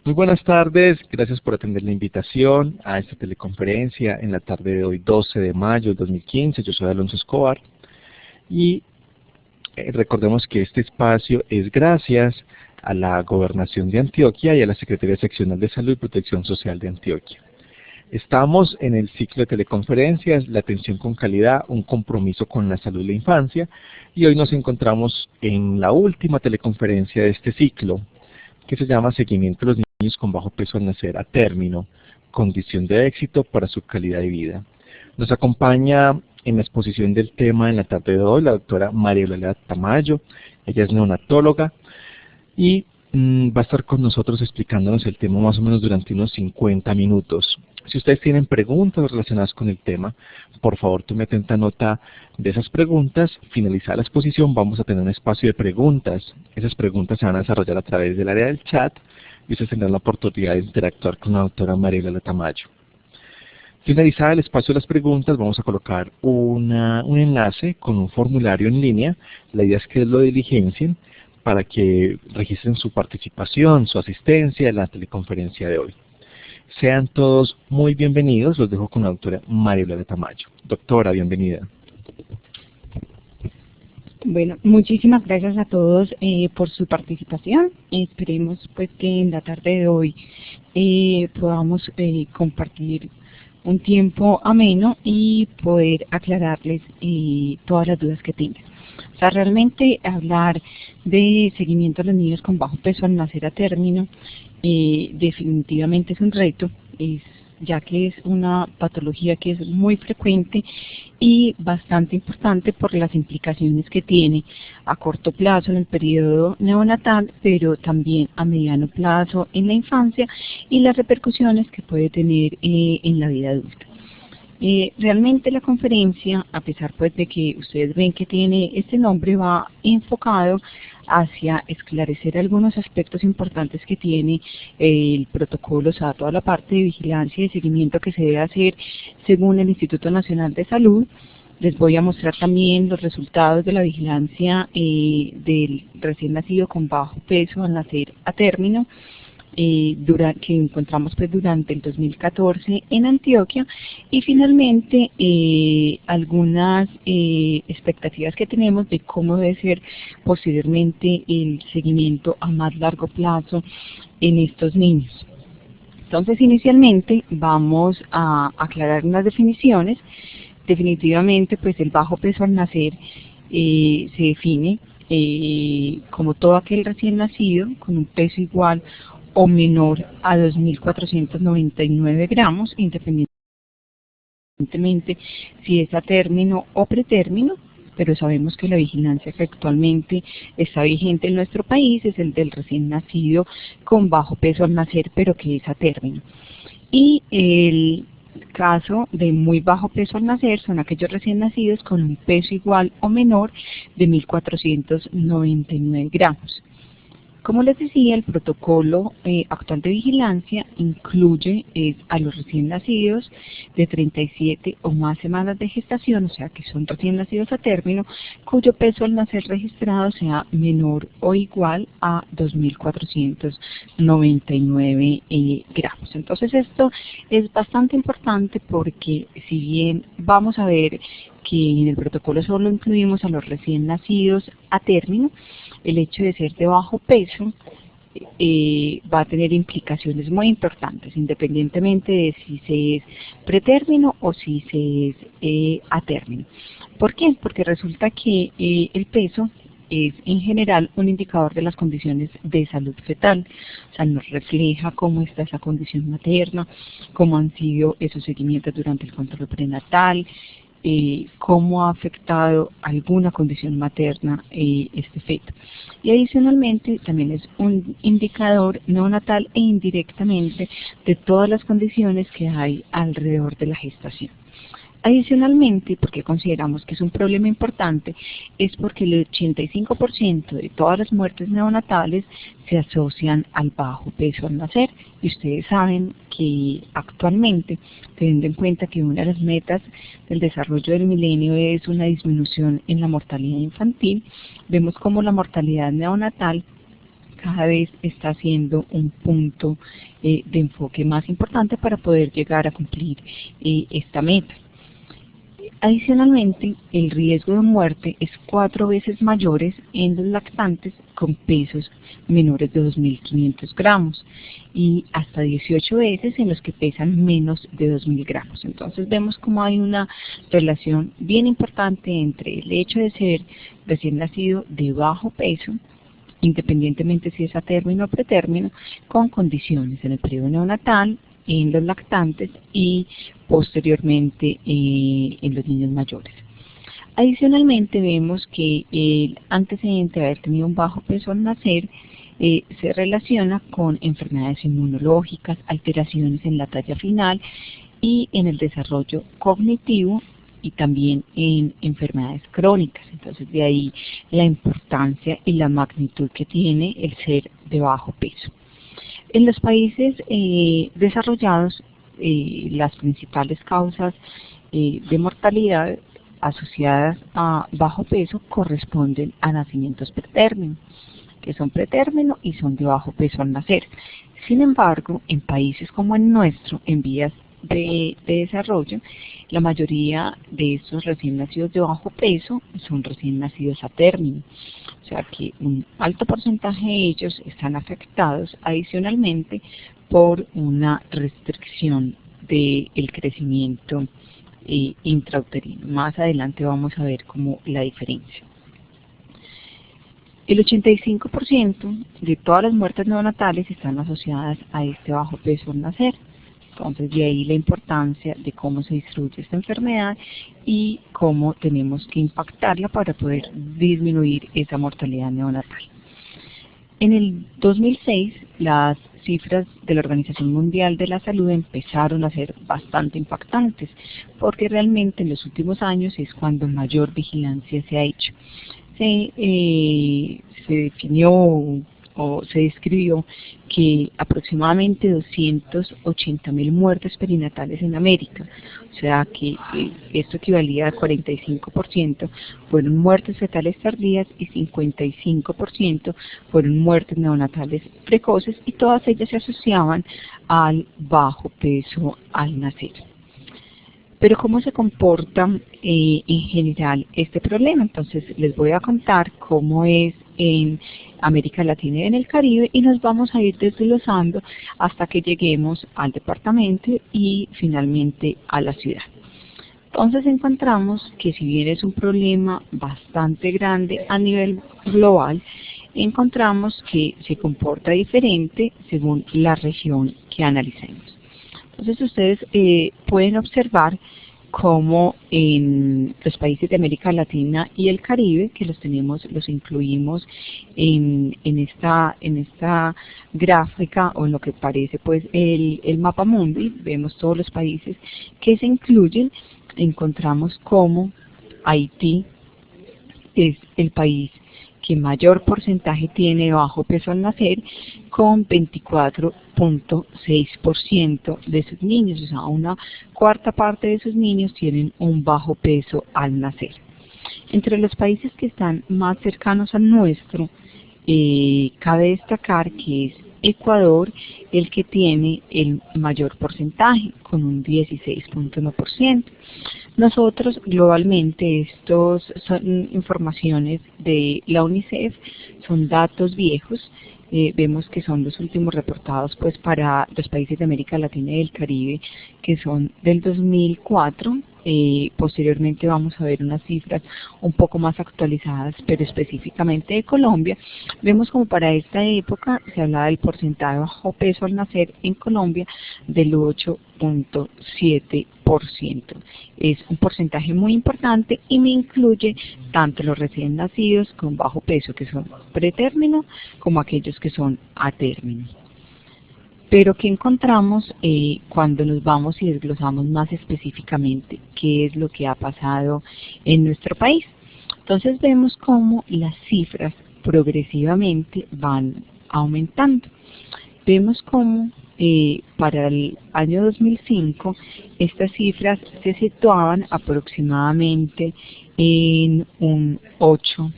Muy buenas tardes, gracias por atender la invitación a esta teleconferencia en la tarde de hoy, 12 de mayo de 2015. Yo soy Alonso Escobar y recordemos que este espacio es gracias a la Gobernación de Antioquia y a la Secretaría Seccional de Salud y Protección Social de Antioquia. Estamos en el ciclo de teleconferencias, la atención con calidad, un compromiso con la salud de la infancia, y hoy nos encontramos en la última teleconferencia de este ciclo, que se llama Seguimiento de los niños con bajo peso al nacer a término, condición de éxito para su calidad de vida. Nos acompaña en la exposición del tema en la tarde de hoy la doctora María Eulalia Tamayo. Ella es neonatóloga y va a estar con nosotros explicándonos el tema más o menos durante unos 50 minutos. Si ustedes tienen preguntas relacionadas con el tema, por favor tome atenta nota de esas preguntas. Finalizada la exposición vamos a tener un espacio de preguntas. Esas preguntas se van a desarrollar a través del área del chat y ustedes tendrán la oportunidad de interactuar con la doctora María Eulalia Tamayo. Finalizada el espacio de las preguntas, vamos a colocar un enlace con un formulario en línea. La idea es que lo diligencien para que registren su participación, su asistencia en la teleconferencia de hoy. Sean todos muy bienvenidos. Los dejo con la doctora María Eulalia Tamayo. Doctora, bienvenida. Bueno, muchísimas gracias a todos por su participación. Esperemos pues que en la tarde de hoy podamos compartir un tiempo ameno y poder aclararles todas las dudas que tengan. O sea, realmente hablar de seguimiento a los niños con bajo peso al nacer a término definitivamente es un reto, ya que es una patología que es muy frecuente y bastante importante por las implicaciones que tiene a corto plazo en el periodo neonatal, pero también a mediano plazo en la infancia y las repercusiones que puede tener en la vida adulta. Realmente la conferencia, a pesar pues de que ustedes ven que tiene este nombre, va enfocado hacia esclarecer algunos aspectos importantes que tiene el protocolo, o sea, toda la parte de vigilancia y de seguimiento que se debe hacer según el Instituto Nacional de Salud. Les voy a mostrar también los resultados de la vigilancia del recién nacido con bajo peso al nacer a término, que encontramos pues durante el 2014 en Antioquia, y finalmente algunas expectativas que tenemos de cómo debe ser posteriormente el seguimiento a más largo plazo en estos niños. Entonces, inicialmente vamos a aclarar unas definiciones. Definitivamente pues el bajo peso al nacer se define como todo aquel recién nacido con un peso igual o menor a 2.499 gramos, independientemente si es a término o pretérmino, pero sabemos que la vigilancia que actualmente está vigente en nuestro país es el del recién nacido con bajo peso al nacer, pero que es a término. Y el caso de muy bajo peso al nacer son aquellos recién nacidos con un peso igual o menor de 1.499 gramos. Como les decía, el protocolo actual de vigilancia incluye a los recién nacidos de 37 o más semanas de gestación, o sea que son recién nacidos a término, cuyo peso al nacer registrado sea menor o igual a 2.499 gramos. Entonces esto es bastante importante porque si bien vamos a ver que en el protocolo solo incluimos a los recién nacidos a término, el hecho de ser de bajo peso va a tener implicaciones muy importantes, independientemente de si se es pretérmino o si se es a término. ¿Por qué? Porque resulta que el peso es en general un indicador de las condiciones de salud fetal, o sea, nos refleja cómo está esa condición materna, cómo han sido esos seguimientos durante el control prenatal, cómo ha afectado alguna condición materna este feto. Y adicionalmente también es un indicador neonatal e indirectamente de todas las condiciones que hay alrededor de la gestación. Adicionalmente, porque consideramos que es un problema importante, es porque el 85% de todas las muertes neonatales se asocian al bajo peso al nacer. Y ustedes saben que actualmente, teniendo en cuenta que una de las metas del desarrollo del milenio es una disminución en la mortalidad infantil, vemos como la mortalidad neonatal cada vez está siendo un punto de enfoque más importante para poder llegar a cumplir esta meta. Adicionalmente, el riesgo de muerte es 4 veces mayor en los lactantes con pesos menores de 2.500 gramos y hasta 18 veces en los que pesan menos de 2.000 gramos. Entonces vemos como hay una relación bien importante entre el hecho de ser recién nacido de bajo peso, independientemente si es a término o pretérmino, con condiciones en el periodo neonatal, en los lactantes y posteriormente en los niños mayores. Adicionalmente vemos que el antecedente de haber tenido un bajo peso al nacer se relaciona con enfermedades inmunológicas, alteraciones en la talla final y en el desarrollo cognitivo y también en enfermedades crónicas. Entonces de ahí la importancia y la magnitud que tiene el ser de bajo peso. En los países desarrollados, las principales causas de mortalidad asociadas a bajo peso corresponden a nacimientos pretérmino, que son pretérmino y son de bajo peso al nacer. Sin embargo, en países como el nuestro, en vías de desarrollo, la mayoría de estos recién nacidos de bajo peso son recién nacidos a término. O sea que un alto porcentaje de ellos están afectados adicionalmente por una restricción del crecimiento intrauterino. Más adelante vamos a ver cómo la diferencia. El 85% de todas las muertes neonatales están asociadas a este bajo peso al nacer. Entonces de ahí la importancia de cómo se distribuye esta enfermedad y cómo tenemos que impactarla para poder disminuir esa mortalidad neonatal. En el 2006 las cifras de la Organización Mundial de la Salud empezaron a ser bastante impactantes porque realmente en los últimos años es cuando mayor vigilancia se ha hecho. Se definió o se describió que aproximadamente 280.000 muertes perinatales en América, o sea que esto equivalía al 45%, fueron muertes fetales tardías y 55% fueron muertes neonatales precoces y todas ellas se asociaban al bajo peso al nacer. Pero ¿cómo se comporta en general este problema? Entonces les voy a contar cómo es en América Latina y en el Caribe y nos vamos a ir desglosando hasta que lleguemos al departamento y finalmente a la ciudad. Entonces encontramos que si bien es un problema bastante grande a nivel global, encontramos que se comporta diferente según la región que analicemos. Entonces ustedes pueden observar cómo en los países de América Latina y el Caribe, que los incluimos en esta gráfica o en lo que parece pues el mapa mundi, vemos todos los países que se incluyen, encontramos cómo Haití es el país que mayor porcentaje tiene bajo peso al nacer, con 24.6% de sus niños, o sea, una cuarta parte de sus niños tienen un bajo peso al nacer. Entre los países que están más cercanos al nuestro, cabe destacar que es Ecuador el que tiene el mayor porcentaje, con un 16.1%. Nosotros globalmente, estos son informaciones de la UNICEF, son datos viejos, vemos que son los últimos reportados pues para los países de América Latina y del Caribe, que son del 2004. Posteriormente vamos a ver unas cifras un poco más actualizadas, pero específicamente de Colombia. Vemos como para esta época se hablaba del porcentaje de bajo peso al nacer en Colombia del 8.7%. Es un porcentaje muy importante y me incluye tanto los recién nacidos con bajo peso que son pretérmino como aquellos que son a término. Pero ¿qué encontramos cuando nos vamos y desglosamos más específicamente qué es lo que ha pasado en nuestro país? Entonces vemos cómo las cifras progresivamente van aumentando. Vemos cómo para el año 2005 estas cifras se situaban aproximadamente en un 8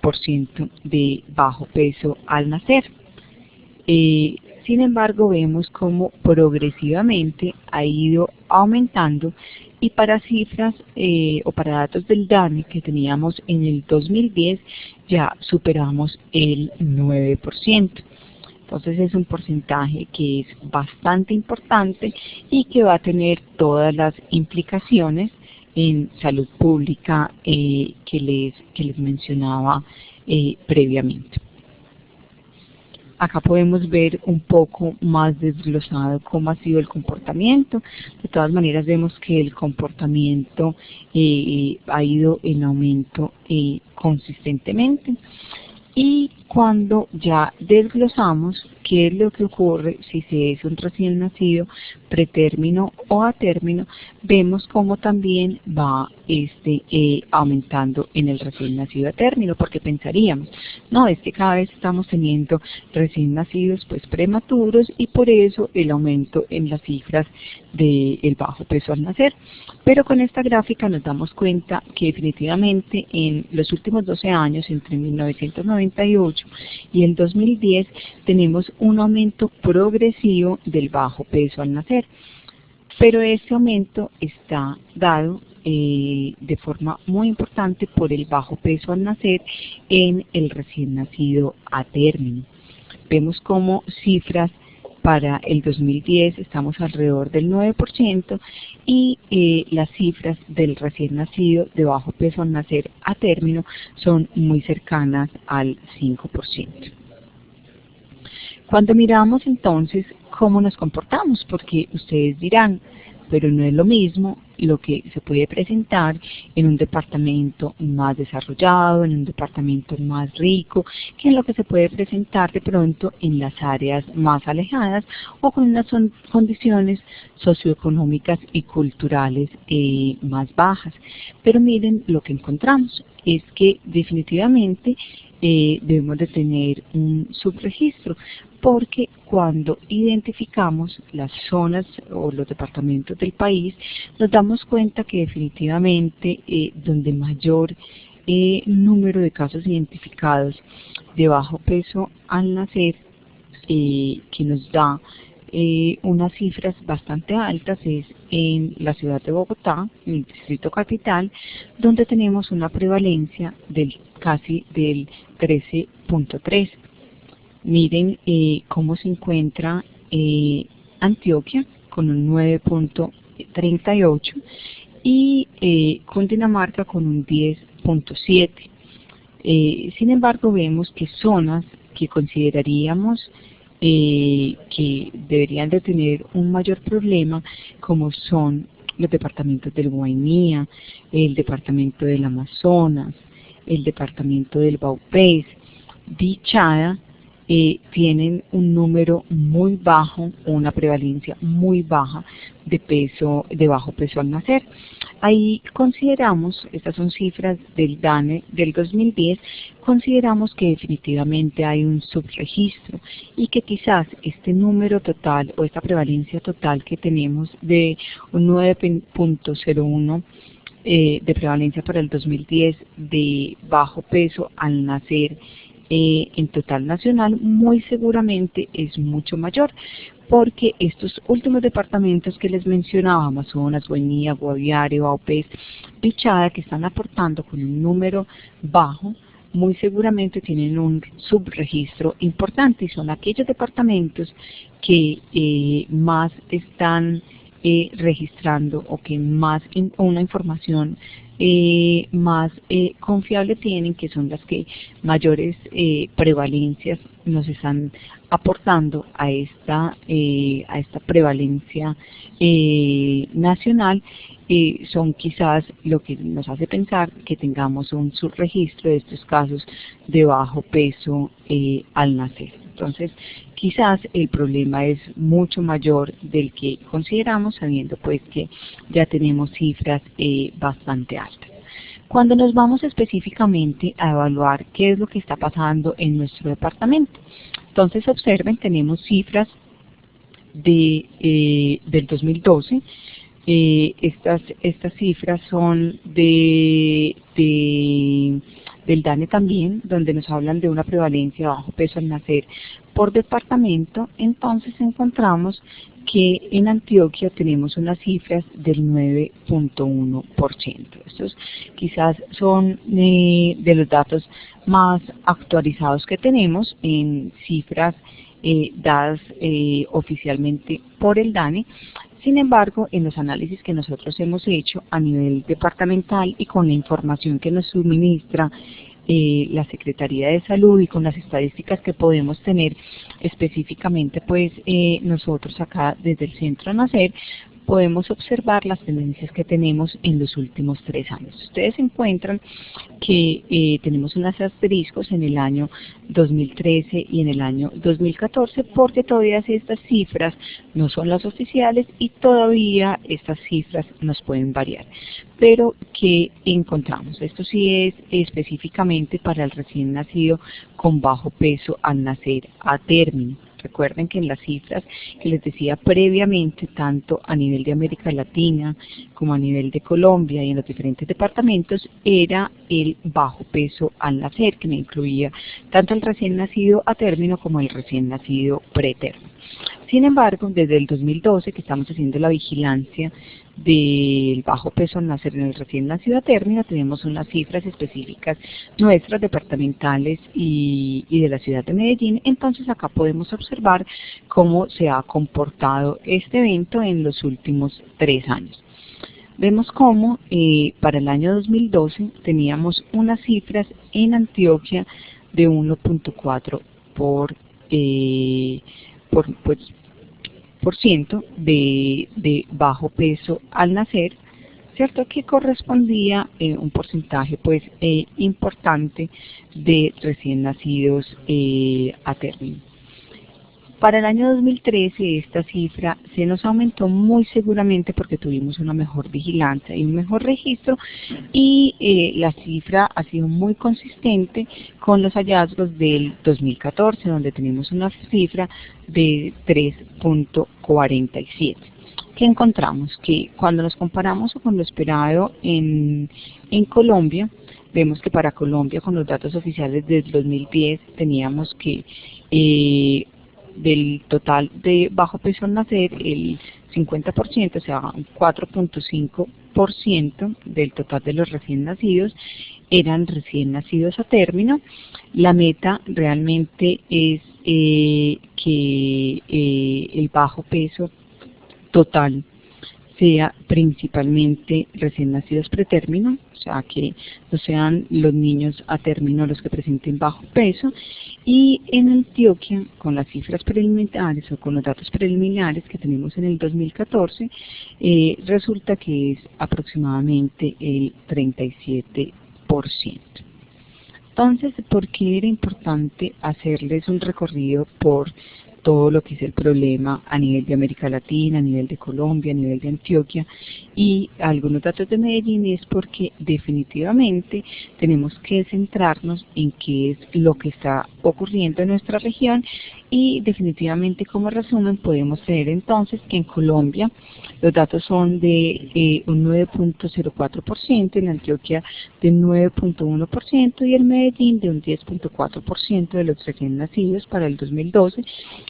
por ciento de bajo peso al nacer. Sin embargo, vemos cómo progresivamente ha ido aumentando, y para cifras o para datos del DANE que teníamos en el 2010 ya superamos el 9%. Entonces es un porcentaje que es bastante importante y que va a tener todas las implicaciones en salud pública que les mencionaba previamente. Acá podemos ver un poco más desglosado cómo ha sido el comportamiento. De todas maneras vemos que el comportamiento ha ido en aumento consistentemente. Y cuando ya desglosamos qué es lo que ocurre si se es un recién nacido pretérmino o a término, vemos cómo también va aumentando en el recién nacido a término, porque pensaríamos, no, es que cada vez estamos teniendo recién nacidos pues prematuros y por eso el aumento en las cifras del bajo peso al nacer. Pero con esta gráfica nos damos cuenta que definitivamente en los últimos 12 años, entre 1998 y el 2010, tenemos un aumento progresivo del bajo peso al nacer. Pero este aumento está dado de forma muy importante por el bajo peso al nacer en el recién nacido a término. Vemos como cifras para el 2010 estamos alrededor del 9% y las cifras del recién nacido de bajo peso al nacer a término son muy cercanas al 5%. Cuando miramos entonces cómo nos comportamos, porque ustedes dirán, pero no es lo mismo lo que se puede presentar en un departamento más desarrollado, en un departamento más rico, que en lo que se puede presentar de pronto en las áreas más alejadas o con unas condiciones socioeconómicas y culturales más bajas. Pero miren lo que encontramos, es que definitivamente debemos de tener un subregistro, porque cuando identificamos las zonas o los departamentos del país, nos damos cuenta que definitivamente donde mayor número de casos identificados de bajo peso al nacer, que nos da unas cifras bastante altas, es en la ciudad de Bogotá, en el distrito capital, donde tenemos una prevalencia del casi del 13.3. Miren cómo se encuentra Antioquia con un 9.38 y Cundinamarca con un 10.7. Sin embargo, vemos que zonas que consideraríamos que deberían de tener un mayor problema, como son los departamentos del Guainía, el departamento del Amazonas, el departamento del Baupés, Bichada, tienen un número muy bajo, una prevalencia muy baja de bajo peso al nacer. Ahí consideramos, estas son cifras del DANE del 2010, consideramos que definitivamente hay un subregistro y que quizás este número total o esta prevalencia total que tenemos de un 9.01 de prevalencia para el 2010 de bajo peso al nacer en total nacional, muy seguramente es mucho mayor, porque estos últimos departamentos que les mencionaba, Amazonas, Guainía, Guaviare, Baupés, Bichada, que están aportando con un número bajo, muy seguramente tienen un subregistro importante y son aquellos departamentos que más están registrando o que más una información más confiable tienen, que son las que mayores prevalencias nos están aportando a esta prevalencia nacional. Son quizás lo que nos hace pensar que tengamos un subregistro de estos casos de bajo peso al nacer. Entonces, quizás el problema es mucho mayor del que consideramos, sabiendo pues que ya tenemos cifras bastante altas. Cuando nos vamos específicamente a evaluar qué es lo que está pasando en nuestro departamento, entonces observen, tenemos cifras del 2012. Estas cifras son de del DANE también, donde nos hablan de una prevalencia de bajo peso al nacer por departamento, entonces encontramos que en Antioquia tenemos unas cifras del 9.1%. Estos quizás son de los datos más actualizados que tenemos en cifras dadas oficialmente por el DANE. Sin embargo, en los análisis que nosotros hemos hecho a nivel departamental y con la información que nos suministra la Secretaría de Salud y con las estadísticas que podemos tener específicamente pues nosotros acá desde el Centro Nacer, podemos observar las tendencias que tenemos en los últimos 3 años. Ustedes encuentran que tenemos unos asteriscos en el año 2013 y en el año 2014 porque todavía estas cifras no son las oficiales y todavía estas cifras nos pueden variar. Pero ¿qué encontramos? Esto sí es específicamente para el recién nacido con bajo peso al nacer a término. Recuerden que en las cifras que les decía previamente, tanto a nivel de América Latina como a nivel de Colombia y en los diferentes departamentos, era el bajo peso al nacer, que me incluía tanto el recién nacido a término como el recién nacido pretérmino. Sin embargo, desde el 2012 que estamos haciendo la vigilancia del bajo peso al nacer en el recién nacido a término, tenemos unas cifras específicas nuestras departamentales y de la ciudad de Medellín. Entonces acá podemos observar cómo se ha comportado este evento en los últimos 3 años. Vemos cómo para el año 2012 teníamos unas cifras en Antioquia de 1.4 por ciento de bajo peso al nacer, ¿cierto? Que correspondía un porcentaje pues importante de recién nacidos a término. Para el año 2013 esta cifra se nos aumentó muy seguramente porque tuvimos una mejor vigilancia y un mejor registro y la cifra ha sido muy consistente con los hallazgos del 2014 donde tenemos una cifra de 3.47. ¿Qué encontramos? Que cuando nos comparamos con lo esperado en Colombia, vemos que para Colombia con los datos oficiales del 2010 teníamos que del total de bajo peso al nacer, el 50%, o sea, un 4.5% del total de los recién nacidos eran recién nacidos a término. La meta realmente es que el bajo peso total sea principalmente recién nacidos pretérmino, o sea que no sean los niños a término los que presenten bajo peso, y en Antioquia, con las cifras preliminares o con los datos preliminares que tenemos en el 2014, resulta que es aproximadamente el 37%. Entonces, ¿por qué era importante hacerles un recorrido por todo lo que es el problema a nivel de América Latina, a nivel de Colombia, a nivel de Antioquia y algunos datos de Medellín? Es porque definitivamente tenemos que centrarnos en qué es lo que está ocurriendo en nuestra región y definitivamente como resumen podemos tener entonces que en Colombia los datos son de un 9.04%, en Antioquia de 9.1% y en Medellín de un 10.4% de los recién nacidos para el 2012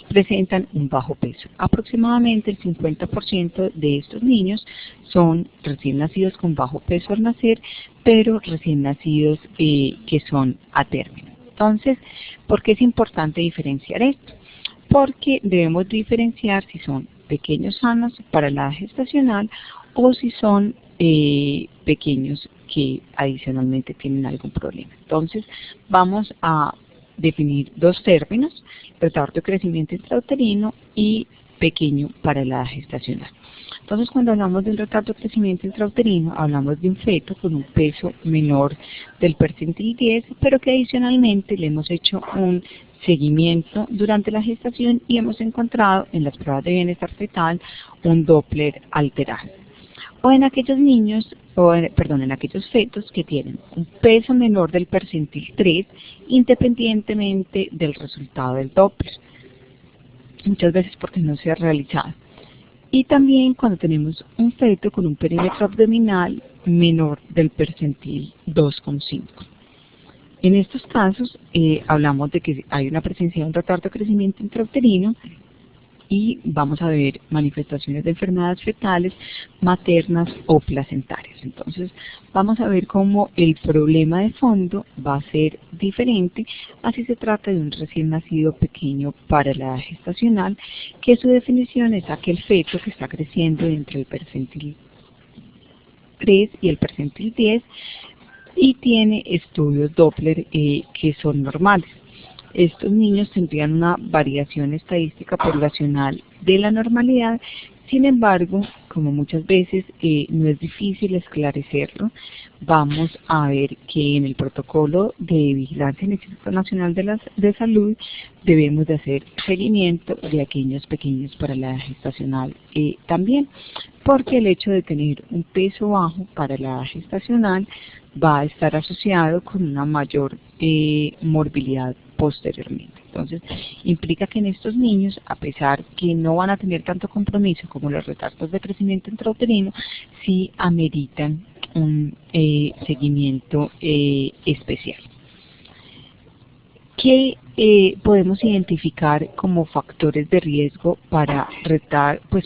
presentan un bajo peso. Aproximadamente el 50% de estos niños son recién nacidos con bajo peso al nacer, pero recién nacidos que son a término. Entonces, ¿por qué es importante diferenciar esto? Porque debemos diferenciar si son pequeños sanos para la edad gestacional o si son pequeños que adicionalmente tienen algún problema. Entonces, vamos a definir dos términos: retardo de crecimiento intrauterino y pequeño para la edad gestacional. Entonces, cuando hablamos de un retardo de crecimiento intrauterino, hablamos de un feto con un peso menor del percentil 10, pero que adicionalmente le hemos hecho un seguimiento durante la gestación y hemos encontrado en las pruebas de bienestar fetal un Doppler alterado. O en aquellos niños, en aquellos fetos que tienen un peso menor del percentil 3, independientemente del resultado del Doppler, muchas veces porque no se ha realizado. Y también cuando tenemos un feto con un perímetro abdominal menor del percentil 2,5. En estos casos hablamos de que hay una presencia de un retardo de crecimiento intrauterino y vamos a ver manifestaciones de enfermedades fetales, maternas o placentarias. Entonces vamos a ver cómo el problema de fondo va a ser diferente, así se trata de un recién nacido pequeño para la edad gestacional, que su definición es aquel feto que está creciendo entre el percentil 3 y el percentil 10 y tiene estudios Doppler que son normales. Estos niños tendrían una variación estadística poblacional de la normalidad, sin embargo, como muchas veces no es difícil esclarecerlo, vamos a ver que en el protocolo de vigilancia del Instituto Nacional de Salud debemos de hacer seguimiento de aquellos pequeños para la edad gestacional también, porque el hecho de tener un peso bajo para la edad gestacional va a estar asociado con una mayor morbilidad posteriormente. Entonces, implica que en estos niños, a pesar que no van a tener tanto compromiso como los retardos de crecimiento intrauterino, sí ameritan un seguimiento especial. ¿Qué podemos identificar como factores de riesgo para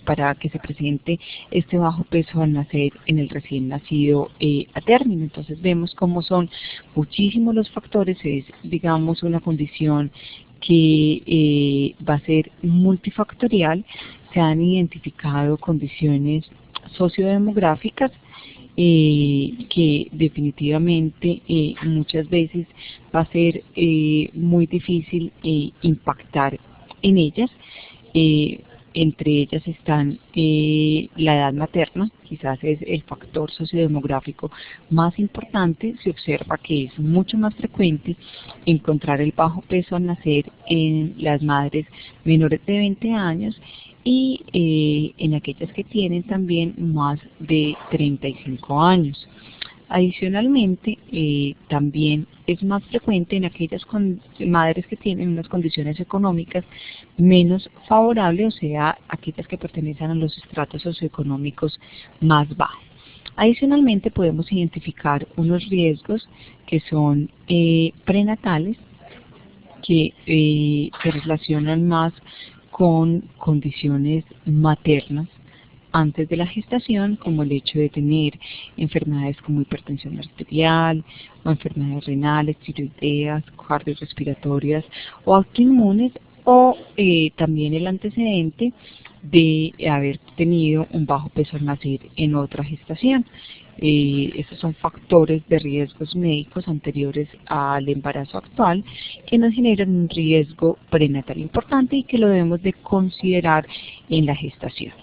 para que se presente este bajo peso al nacer en el recién nacido a término? Entonces vemos cómo son muchísimos los factores, es digamos una condición que va a ser multifactorial. Se han identificado condiciones sociodemográficas que definitivamente muchas veces va a ser muy difícil impactar en ellas. Entre ellas están la edad materna, quizás es el factor sociodemográfico más importante. Se observa que es mucho más frecuente encontrar el bajo peso al nacer en las madres menores de 20 años y en aquellas que tienen también más de 35 años. Adicionalmente, también es más frecuente en aquellas madres que tienen unas condiciones económicas menos favorables, o sea, aquellas que pertenecen a los estratos socioeconómicos más bajos. Adicionalmente, podemos identificar unos riesgos que son prenatales, que se relacionan más con condiciones maternas antes de la gestación, como el hecho de tener enfermedades como hipertensión arterial, o enfermedades renales, tiroideas, cardiorrespiratorias o autoinmunes, o también el antecedente de haber tenido un bajo peso al nacer en otra gestación. Estos son factores de riesgos médicos anteriores al embarazo actual que nos generan un riesgo prenatal importante y que lo debemos de considerar en la gestación.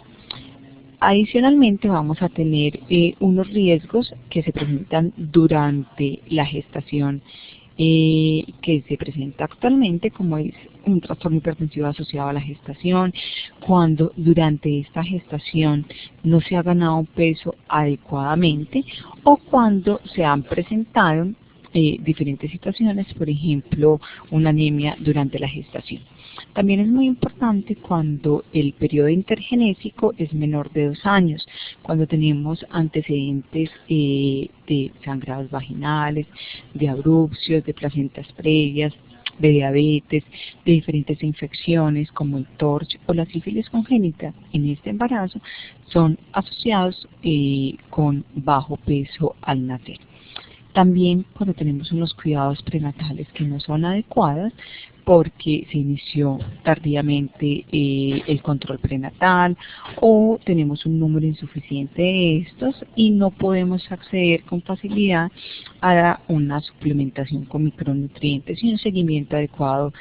Adicionalmente vamos a tener unos riesgos que se presentan durante la gestación que se presenta actualmente, como es un trastorno hipertensivo asociado a la gestación, cuando durante esta gestación no se ha ganado peso adecuadamente o cuando se han presentado diferentes situaciones, por ejemplo, una anemia durante la gestación. También es muy importante cuando el periodo intergenésico es menor de 2 años, cuando tenemos antecedentes de sangrados vaginales, de abrupcios, de placentas previas, de diabetes, de diferentes infecciones como el TORCH o la sífilis congénita en este embarazo, son asociados con bajo peso al nacer. También cuando tenemos unos cuidados prenatales que no son adecuados porque se inició tardíamente el control prenatal o tenemos un número insuficiente de estos y no podemos acceder con facilidad a una suplementación con micronutrientes y un seguimiento adecuado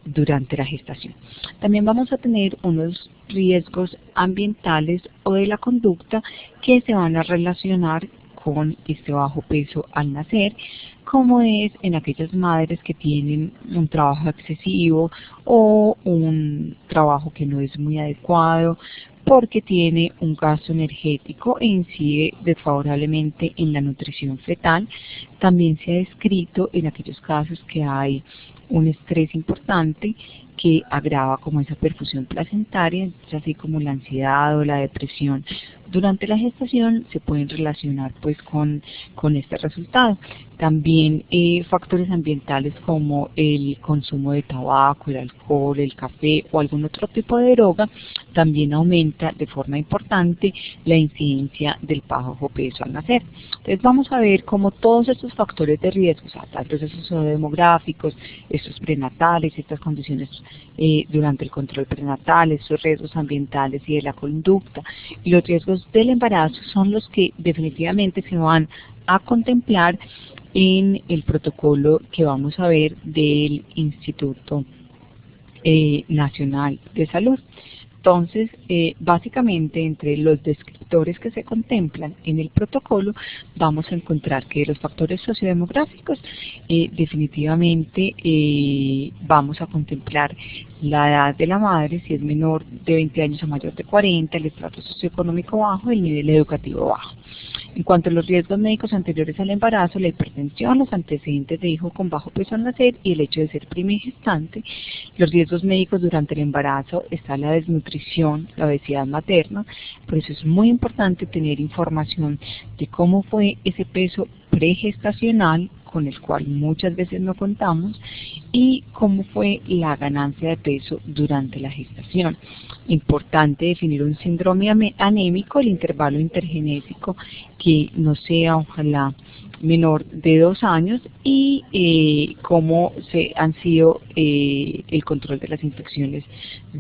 durante la gestación. También vamos a tener unos riesgos ambientales o de la conducta que se van a relacionar con este bajo peso al nacer, como es en aquellas madres que tienen un trabajo excesivo o un trabajo que no es muy adecuado porque tiene un gasto energético e incide desfavorablemente en la nutrición fetal. También se ha descrito en aquellos casos que hay un estrés importante que agrava como esa perfusión placentaria, así como la ansiedad o la depresión durante la gestación se pueden relacionar pues con este resultado. También factores ambientales como el consumo de tabaco, el alcohol, el café o algún otro tipo de droga también aumenta de forma importante la incidencia del bajo peso al nacer. Entonces vamos a ver cómo todos estos factores de riesgo, o sea, tanto esos demográficos, estos prenatales, estas condiciones durante el control prenatal, estos riesgos ambientales y de la conducta y los riesgos del embarazo son los que definitivamente se van a contemplar en el protocolo que vamos a ver del Instituto Nacional de Salud. Entonces, básicamente entre los descriptores que se contemplan en el protocolo vamos a encontrar que los factores sociodemográficos definitivamente vamos a contemplar la edad de la madre, si es menor de 20 años o mayor de 40, el estrato socioeconómico bajo, el nivel educativo bajo. En cuanto a los riesgos médicos anteriores al embarazo, la hipertensión, los antecedentes de hijo con bajo peso al nacer y el hecho de ser primigestante. Los riesgos médicos durante el embarazo está la desnutrición, la obesidad materna, por eso es muy importante tener información de cómo fue ese peso pregestacional con el cual muchas veces no contamos y cómo fue la ganancia de peso durante la gestación. Importante definir un síndrome anémico, el intervalo intergenésico que no sea ojalá menor de 2 años y cómo han sido el control de las infecciones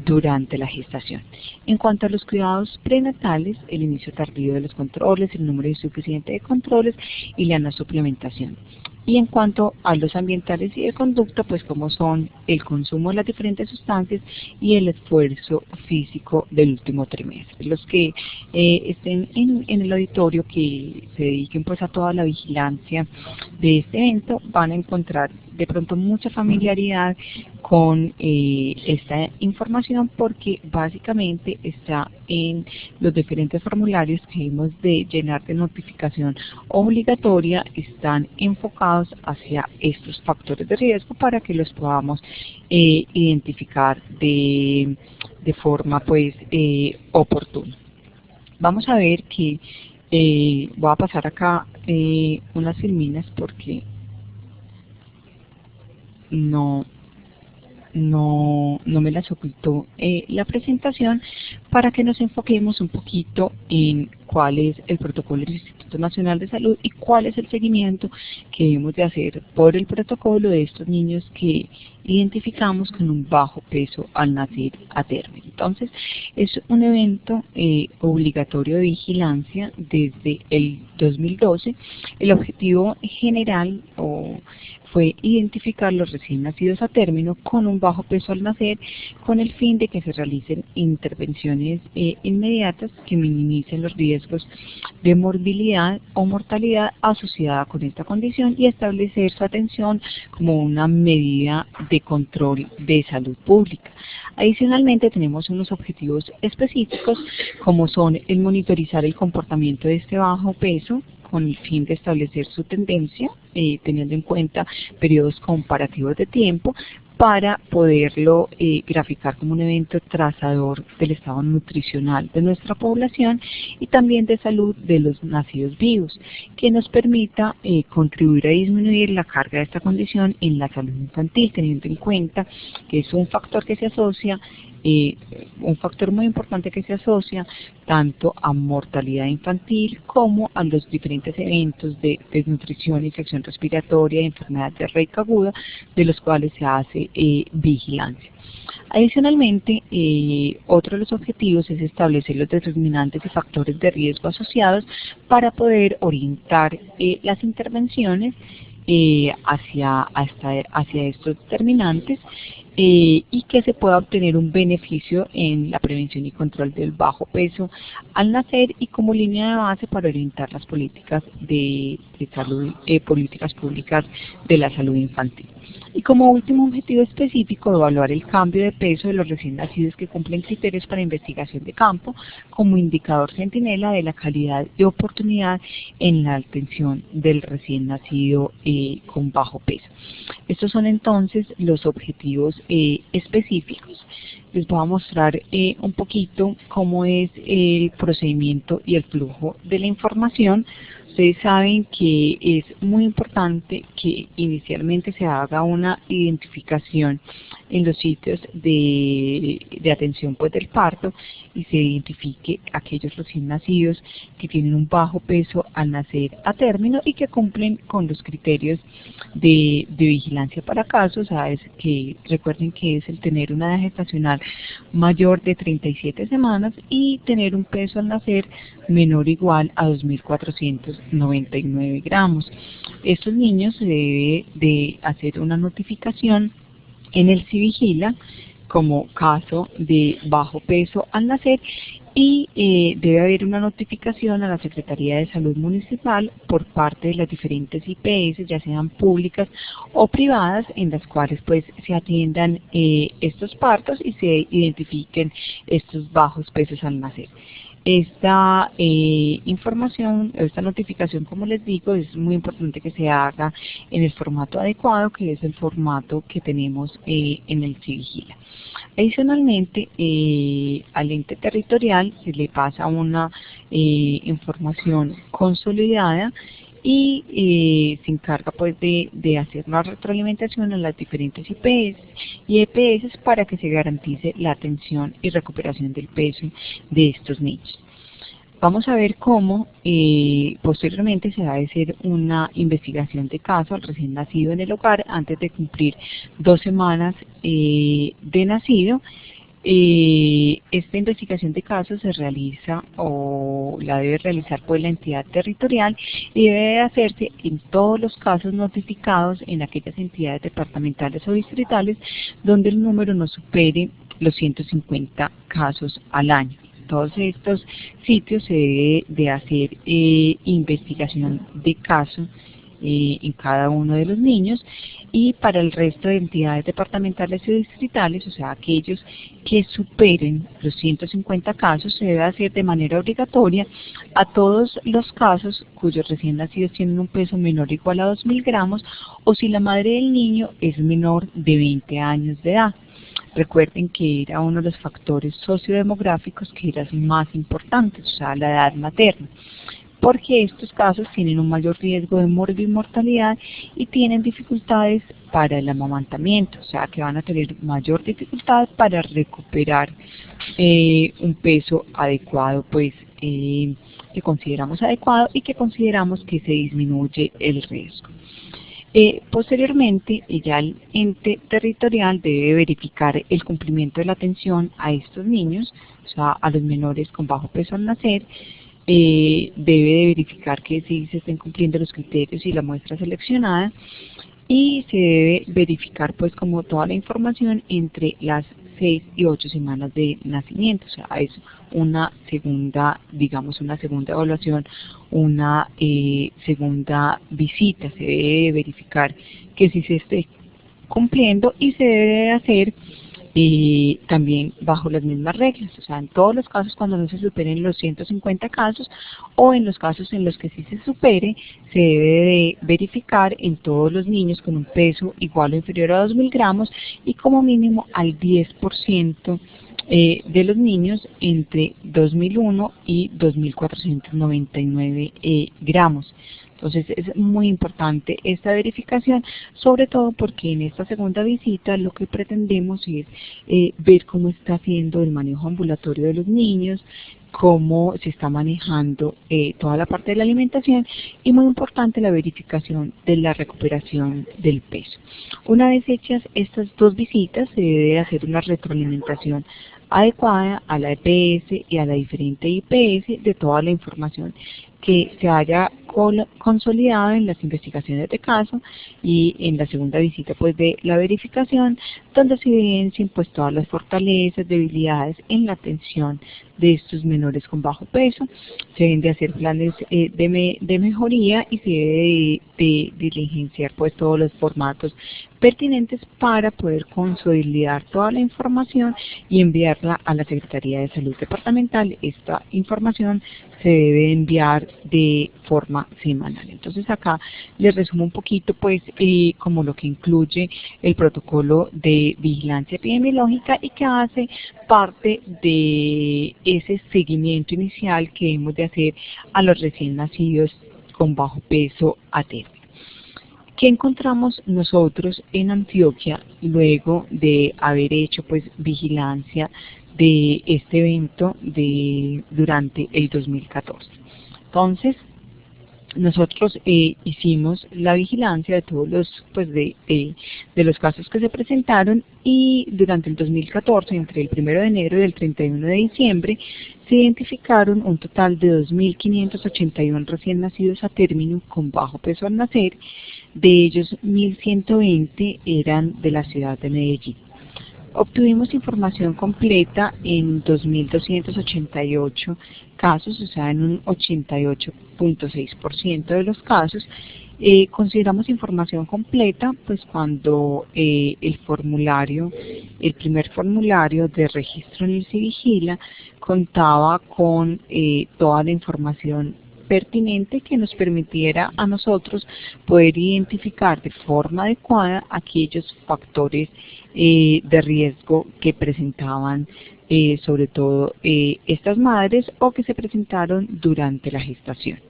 durante la gestación. En cuanto a los cuidados prenatales, el inicio tardío de los controles, el número insuficiente de controles y la no suplementación. Y en cuanto a los ambientales y de conducta, pues como son el consumo de las diferentes sustancias y el esfuerzo físico del último trimestre. Los que estén en el auditorio que se dediquen pues a toda la vigilancia de este evento van a encontrar de pronto mucha familiaridad con esta información porque básicamente está en los diferentes formularios que hemos de llenar de notificación obligatoria, están enfocados hacia estos factores de riesgo para que los podamos identificar de forma pues oportuna. Vamos a ver que voy a pasar acá unas filminas porque no me las ocultó la presentación para que nos enfoquemos un poquito en cuál es el protocolo del Instituto Nacional de Salud y cuál es el seguimiento que debemos de hacer por el protocolo de estos niños que identificamos con un bajo peso al nacer a término. Entonces, es un evento obligatorio de vigilancia desde el 2012. El objetivo general fue identificar los recién nacidos a término con un bajo peso al nacer con el fin de que se realicen intervenciones inmediatas que minimicen los riesgos de morbilidad o mortalidad asociada con esta condición y establecer su atención como una medida de control de salud pública. Adicionalmente tenemos unos objetivos específicos como son el monitorizar el comportamiento de este bajo peso con el fin de establecer su tendencia, teniendo en cuenta periodos comparativos de tiempo, para poderlo graficar como un evento trazador del estado nutricional de nuestra población y también de salud de los nacidos vivos, que nos permita contribuir a disminuir la carga de esta condición en la salud infantil, teniendo en cuenta que es un factor que se asocia un factor muy importante que se asocia tanto a mortalidad infantil como a los diferentes eventos de desnutrición, infección respiratoria, enfermedad diarreica aguda, de los cuales se hace vigilancia. Adicionalmente, otro de los objetivos es establecer los determinantes y factores de riesgo asociados para poder orientar las intervenciones hacia estos determinantes y que se pueda obtener un beneficio en la prevención y control del bajo peso al nacer y como línea de base para orientar las políticas de salud, políticas públicas de la salud infantil. Y como último objetivo específico, evaluar el cambio de peso de los recién nacidos que cumplen criterios para investigación de campo como indicador centinela de la calidad de oportunidad en la atención del recién nacido con bajo peso. Estos son entonces los objetivos específicos. Les voy a mostrar un poquito cómo es el procedimiento y el flujo de la información. Ustedes saben que es muy importante que inicialmente se haga una identificación en los sitios de atención pues del parto y se identifique aquellos recién nacidos que tienen un bajo peso al nacer a término y que cumplen con los criterios de vigilancia para casos, ¿sabes? Que recuerden que es el tener una edad gestacional mayor de 37 semanas y tener un peso al nacer menor o igual a 2.499 gramos. Estos niños se debe de hacer una notificación en el Civigila como caso de bajo peso al nacer y debe haber una notificación a la Secretaría de Salud Municipal por parte de las diferentes IPS, ya sean públicas o privadas, en las cuales pues se atiendan estos partos y se identifiquen estos bajos pesos al nacer. Esta información, esta notificación, como les digo, es muy importante que se haga en el formato adecuado, que es el formato que tenemos en el Civigila. Adicionalmente, al ente territorial se le pasa una información consolidada y se encarga pues de hacer una retroalimentación a las diferentes IPS y EPS para que se garantice la atención y recuperación del peso de estos niños. Vamos a ver cómo posteriormente se va a hacer una investigación de caso al recién nacido en el hogar antes de cumplir 2 semanas de nacido. Esta investigación de casos se realiza o la debe realizar pues la entidad territorial y debe hacerse en todos los casos notificados en aquellas entidades departamentales o distritales donde el número no supere los 150 casos al año. En todos estos sitios se debe de hacer investigación de caso en cada uno de los niños, y para el resto de entidades departamentales y distritales, o sea, aquellos que superen los 150 casos, se debe hacer de manera obligatoria a todos los casos cuyos recién nacidos tienen un peso menor o igual a 2.000 gramos, o si la madre del niño es menor de 20 años de edad. Recuerden que era uno de los factores sociodemográficos que eran más importantes, o sea, la edad materna, porque estos casos tienen un mayor riesgo de mortalidad y tienen dificultades para el amamantamiento, o sea que van a tener mayor dificultad para recuperar un peso adecuado, pues que consideramos adecuado y que consideramos que se disminuye el riesgo. Posteriormente, ya el ente territorial debe verificar el cumplimiento de la atención a estos niños, o sea, a los menores con bajo peso al nacer. Debe de verificar que sí se estén cumpliendo los criterios y la muestra seleccionada, y se debe verificar pues como toda la información entre las 6 y 8 semanas de nacimiento, o sea, es una segunda, digamos, una segunda evaluación, una segunda visita. Se debe verificar que sí se esté cumpliendo y se debe hacer también bajo las mismas reglas, o sea, en todos los casos cuando no se superen los 150 casos, o en los casos en los que sí se supere, se debe de verificar en todos los niños con un peso igual o inferior a 2.000 gramos y como mínimo al 10% de los niños entre 2.001 y 2.499 gramos. Entonces es muy importante esta verificación, sobre todo porque en esta segunda visita lo que pretendemos es ver cómo está haciendo el manejo ambulatorio de los niños, cómo se está manejando toda la parte de la alimentación y muy importante la verificación de la recuperación del peso. Una vez hechas estas 2 visitas se debe hacer una retroalimentación adecuada a la EPS y a la diferente IPS de toda la información que se haya consolidado en las investigaciones de caso, y en la segunda visita pues de la verificación, donde se evidencien pues todas las fortalezas, debilidades en la atención de estos menores con bajo peso. Se deben de hacer planes de mejoría y se debe de diligenciar pues todos los formatos pertinentes para poder consolidar toda la información y enviarla a la Secretaría de Salud Departamental. Esta información se debe enviar de forma semanal. Entonces acá les resumo un poquito pues como lo que incluye el protocolo de vigilancia epidemiológica y que hace parte de ese seguimiento inicial que hemos de hacer a los recién nacidos con bajo peso a término. ¿Qué encontramos nosotros en Antioquia luego de haber hecho pues vigilancia de este evento durante el 2014? Entonces, nosotros hicimos la vigilancia de todos los de los casos que se presentaron, y durante el 2014, entre el 1 de enero y el 31 de diciembre, se identificaron un total de 2.581 recién nacidos a término con bajo peso al nacer. De ellos, 1.120 eran de la ciudad de Medellín. Obtuvimos información completa en 2.288 casos, o sea, en un 88.6% de los casos. Consideramos información completa pues cuando el primer formulario de registro en el Civigila contaba con toda la información pertinente que nos permitiera a nosotros poder identificar de forma adecuada aquellos factores de riesgo que presentaban sobre todo estas madres o que se presentaron durante la gestación.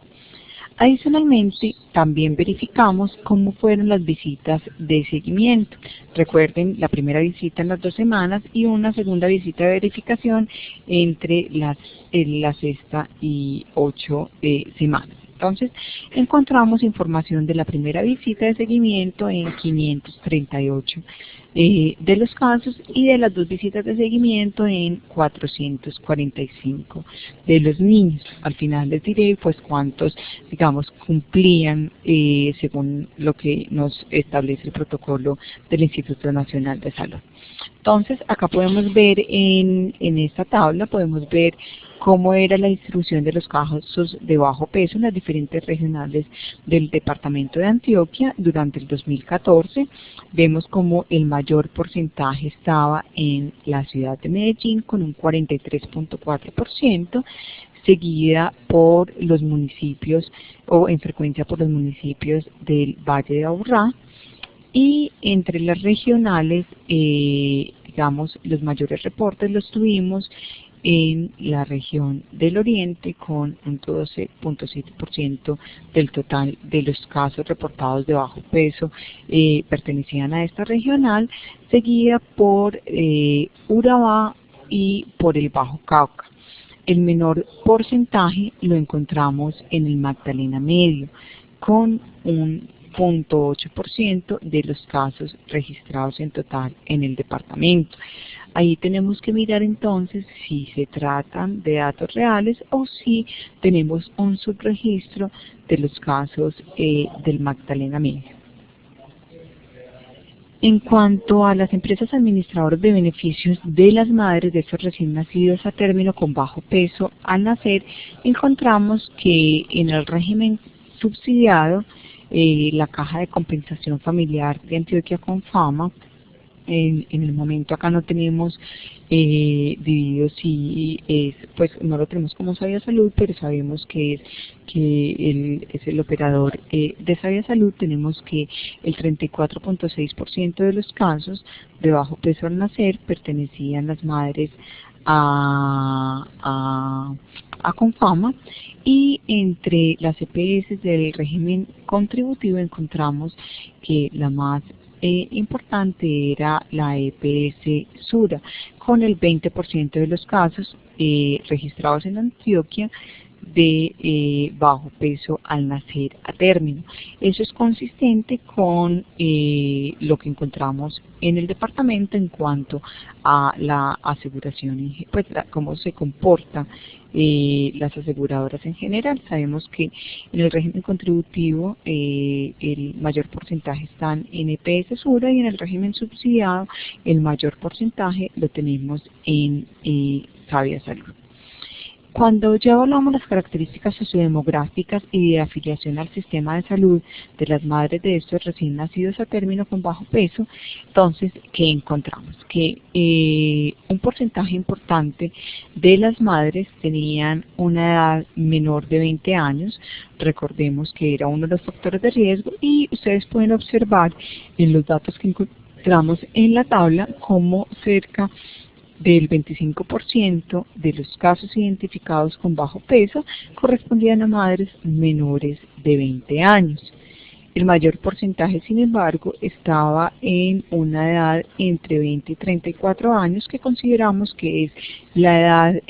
Adicionalmente, también verificamos cómo fueron las visitas de seguimiento. Recuerden, la primera visita en las 2 semanas y una segunda visita de verificación entre la sexta y 8 semanas. Entonces, encontramos información de la primera visita de seguimiento en 538 de los casos, y de las 2 visitas de seguimiento en 445 de los niños. Al final les diré pues cuántos, digamos, cumplían según lo que nos establece el protocolo del Instituto Nacional de Salud. Entonces, acá podemos ver en esta tabla, podemos ver cómo era la distribución de los casos de bajo peso en las diferentes regionales del departamento de Antioquia durante el 2014. Vemos como el mayor porcentaje estaba en la ciudad de Medellín con un 43.4%, seguida por los municipios o en frecuencia por los municipios del Valle de Aburrá, y entre las regionales, digamos, los mayores reportes los tuvimos en la región del Oriente con un 12.7% del total de los casos reportados de bajo peso pertenecían a esta regional, seguida por Urabá y por el Bajo Cauca. El menor porcentaje lo encontramos en el Magdalena Medio, con un 0.8% de los casos registrados en total en el departamento. Ahí tenemos que mirar entonces si se tratan de datos reales o si tenemos un subregistro de los casos del Magdalena Medio. En cuanto a las empresas administradoras de beneficios de las madres de estos recién nacidos a término con bajo peso al nacer, encontramos que en el régimen subsidiado, la Caja de Compensación Familiar de Antioquia Confama, en el momento acá no tenemos dividido si es, pues no lo tenemos como Sabia Salud, pero sabemos que es el operador de Sabia Salud. Tenemos que el 34.6% de los casos de bajo peso al nacer pertenecían las madres a Confama, y entre las EPS del régimen contributivo encontramos que la más importante era la EPS Sura, con el 20% de los casos registrados en Antioquia de bajo peso al nacer a término. Eso es consistente con lo que encontramos en el departamento en cuanto a la aseguración, pues cómo se comporta las aseguradoras en general. Sabemos que en el régimen contributivo el mayor porcentaje están en EPS Sura, y en el régimen subsidiado el mayor porcentaje lo tenemos en Sabia Salud. Cuando ya evaluamos las características sociodemográficas y de afiliación al sistema de salud de las madres de estos recién nacidos a término con bajo peso, entonces, ¿qué encontramos? Que un porcentaje importante de las madres tenían una edad menor de 20 años, recordemos que era uno de los factores de riesgo, y ustedes pueden observar en los datos que encontramos en la tabla como cerca del 25% de los casos identificados con bajo peso correspondían a madres menores de 20 años. El mayor porcentaje, sin embargo, estaba en una edad entre 20 y 34 años, que consideramos que es la edad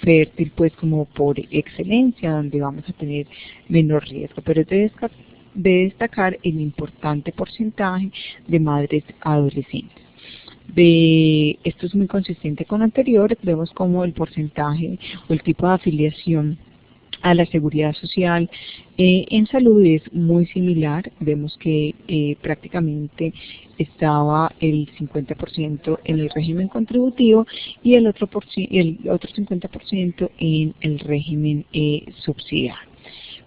fértil, pues como por excelencia, donde vamos a tener menor riesgo. Pero es de destacar el importante porcentaje de madres adolescentes. Esto es muy consistente con anteriores. Vemos como el porcentaje o el tipo de afiliación a la seguridad social en salud es muy similar. Vemos que prácticamente estaba el 50% en el régimen contributivo y el otro 50% en el régimen subsidiario.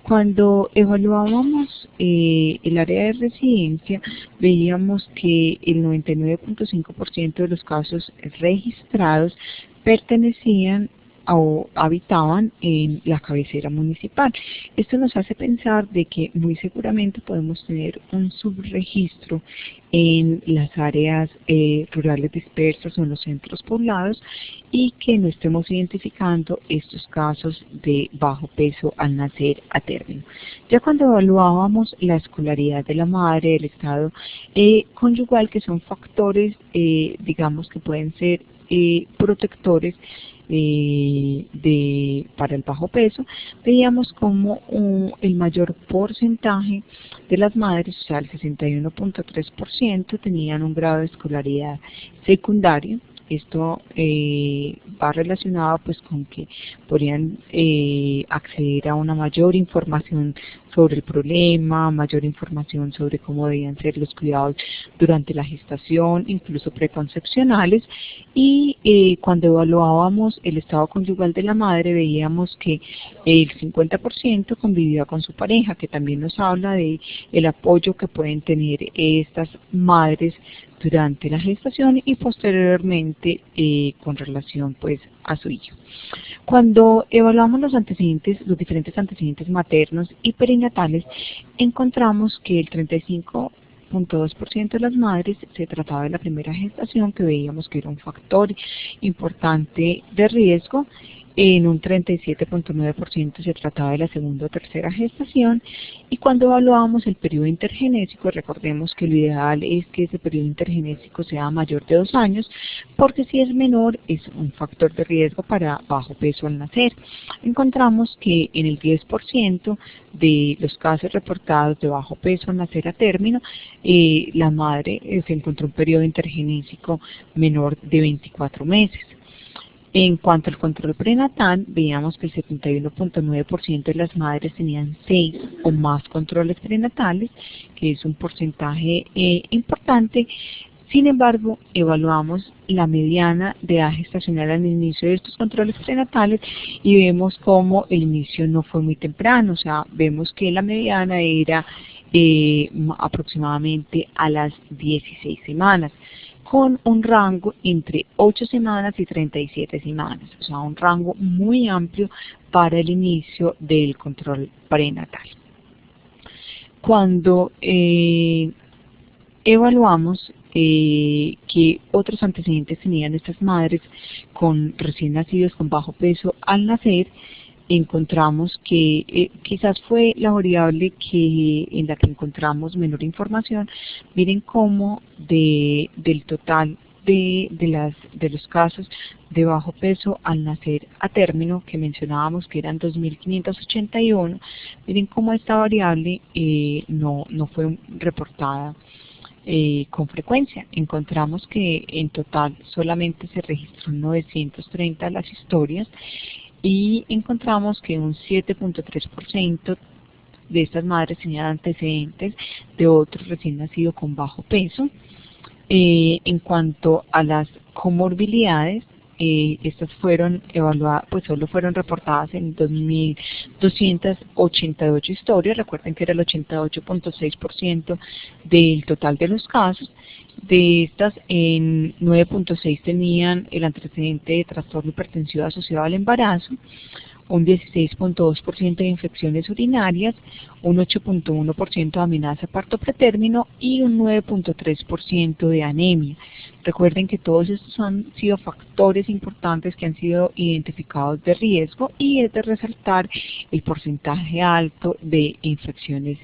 Cuando evaluábamos el área de residencia, veíamos que el 99.5% de los casos registrados pertenecían o habitaban en la cabecera municipal. Esto nos hace pensar de que muy seguramente podemos tener un subregistro en las áreas rurales dispersas o en los centros poblados, y que no estemos identificando estos casos de bajo peso al nacer a término. Ya cuando evaluábamos la escolaridad de la madre, el estado conyugal, que son factores, digamos, que pueden ser protectores para el bajo peso, veíamos como el mayor porcentaje de las madres, o sea, el 61.3%, tenían un grado de escolaridad secundario. Esto va relacionado pues con que podrían acceder a una mayor información sobre el problema, mayor información sobre cómo debían ser los cuidados durante la gestación, incluso preconcepcionales. Y cuando evaluábamos el estado conyugal de la madre, veíamos que el 50% convivía con su pareja, que también nos habla de el apoyo que pueden tener estas madres durante la gestación y posteriormente con relación pues a su hijo. Cuando evaluamos los diferentes antecedentes maternos y perinatales, encontramos que el 35.2% de las madres se trataba de la primera gestación, que veíamos que era un factor importante de riesgo. En un 37.9% se trataba de la segunda o tercera gestación. Y cuando evaluábamos el periodo intergenésico, recordemos que lo ideal es que ese periodo intergenésico sea mayor de 2 años, porque si es menor es un factor de riesgo para bajo peso al nacer. Encontramos que en el 10% de los casos reportados de bajo peso al nacer a término, la madre se encontró un periodo intergenésico menor de 24 meses. En cuanto al control prenatal, veíamos que el 71.9% de las madres tenían 6 o más controles prenatales, que es un porcentaje importante. Sin embargo, evaluamos la mediana de edad gestacional al inicio de estos controles prenatales y vemos como el inicio no fue muy temprano. O sea, vemos que la mediana era aproximadamente a las 16 semanas. Con un rango entre 8 semanas y 37 semanas, o sea, un rango muy amplio para el inicio del control prenatal. Cuando evaluamos que otros antecedentes tenían estas madres con recién nacidos con bajo peso al nacer, encontramos que quizás fue la variable en la que encontramos menor información. Miren cómo del total de los casos de bajo peso al nacer a término, que mencionábamos que eran 2.581, miren cómo esta variable no fue reportada con frecuencia. Encontramos que en total solamente se registró 930 de las historias, y encontramos que un 7.3% de estas madres tenían antecedentes de otros recién nacidos con bajo peso. En cuanto a las comorbilidades, estas fueron evaluadas, pues solo fueron reportadas en 2.288 historias. Recuerden que era el 88.6% del total de los casos. De estas, en 9.6 tenían el antecedente de trastorno hipertensivo asociado al embarazo, un 16.2% de infecciones urinarias, un 8.1% de amenaza de parto pretérmino y un 9.3% de anemia. Recuerden que todos estos han sido factores importantes que han sido identificados de riesgo, y es de resaltar el porcentaje alto de infecciones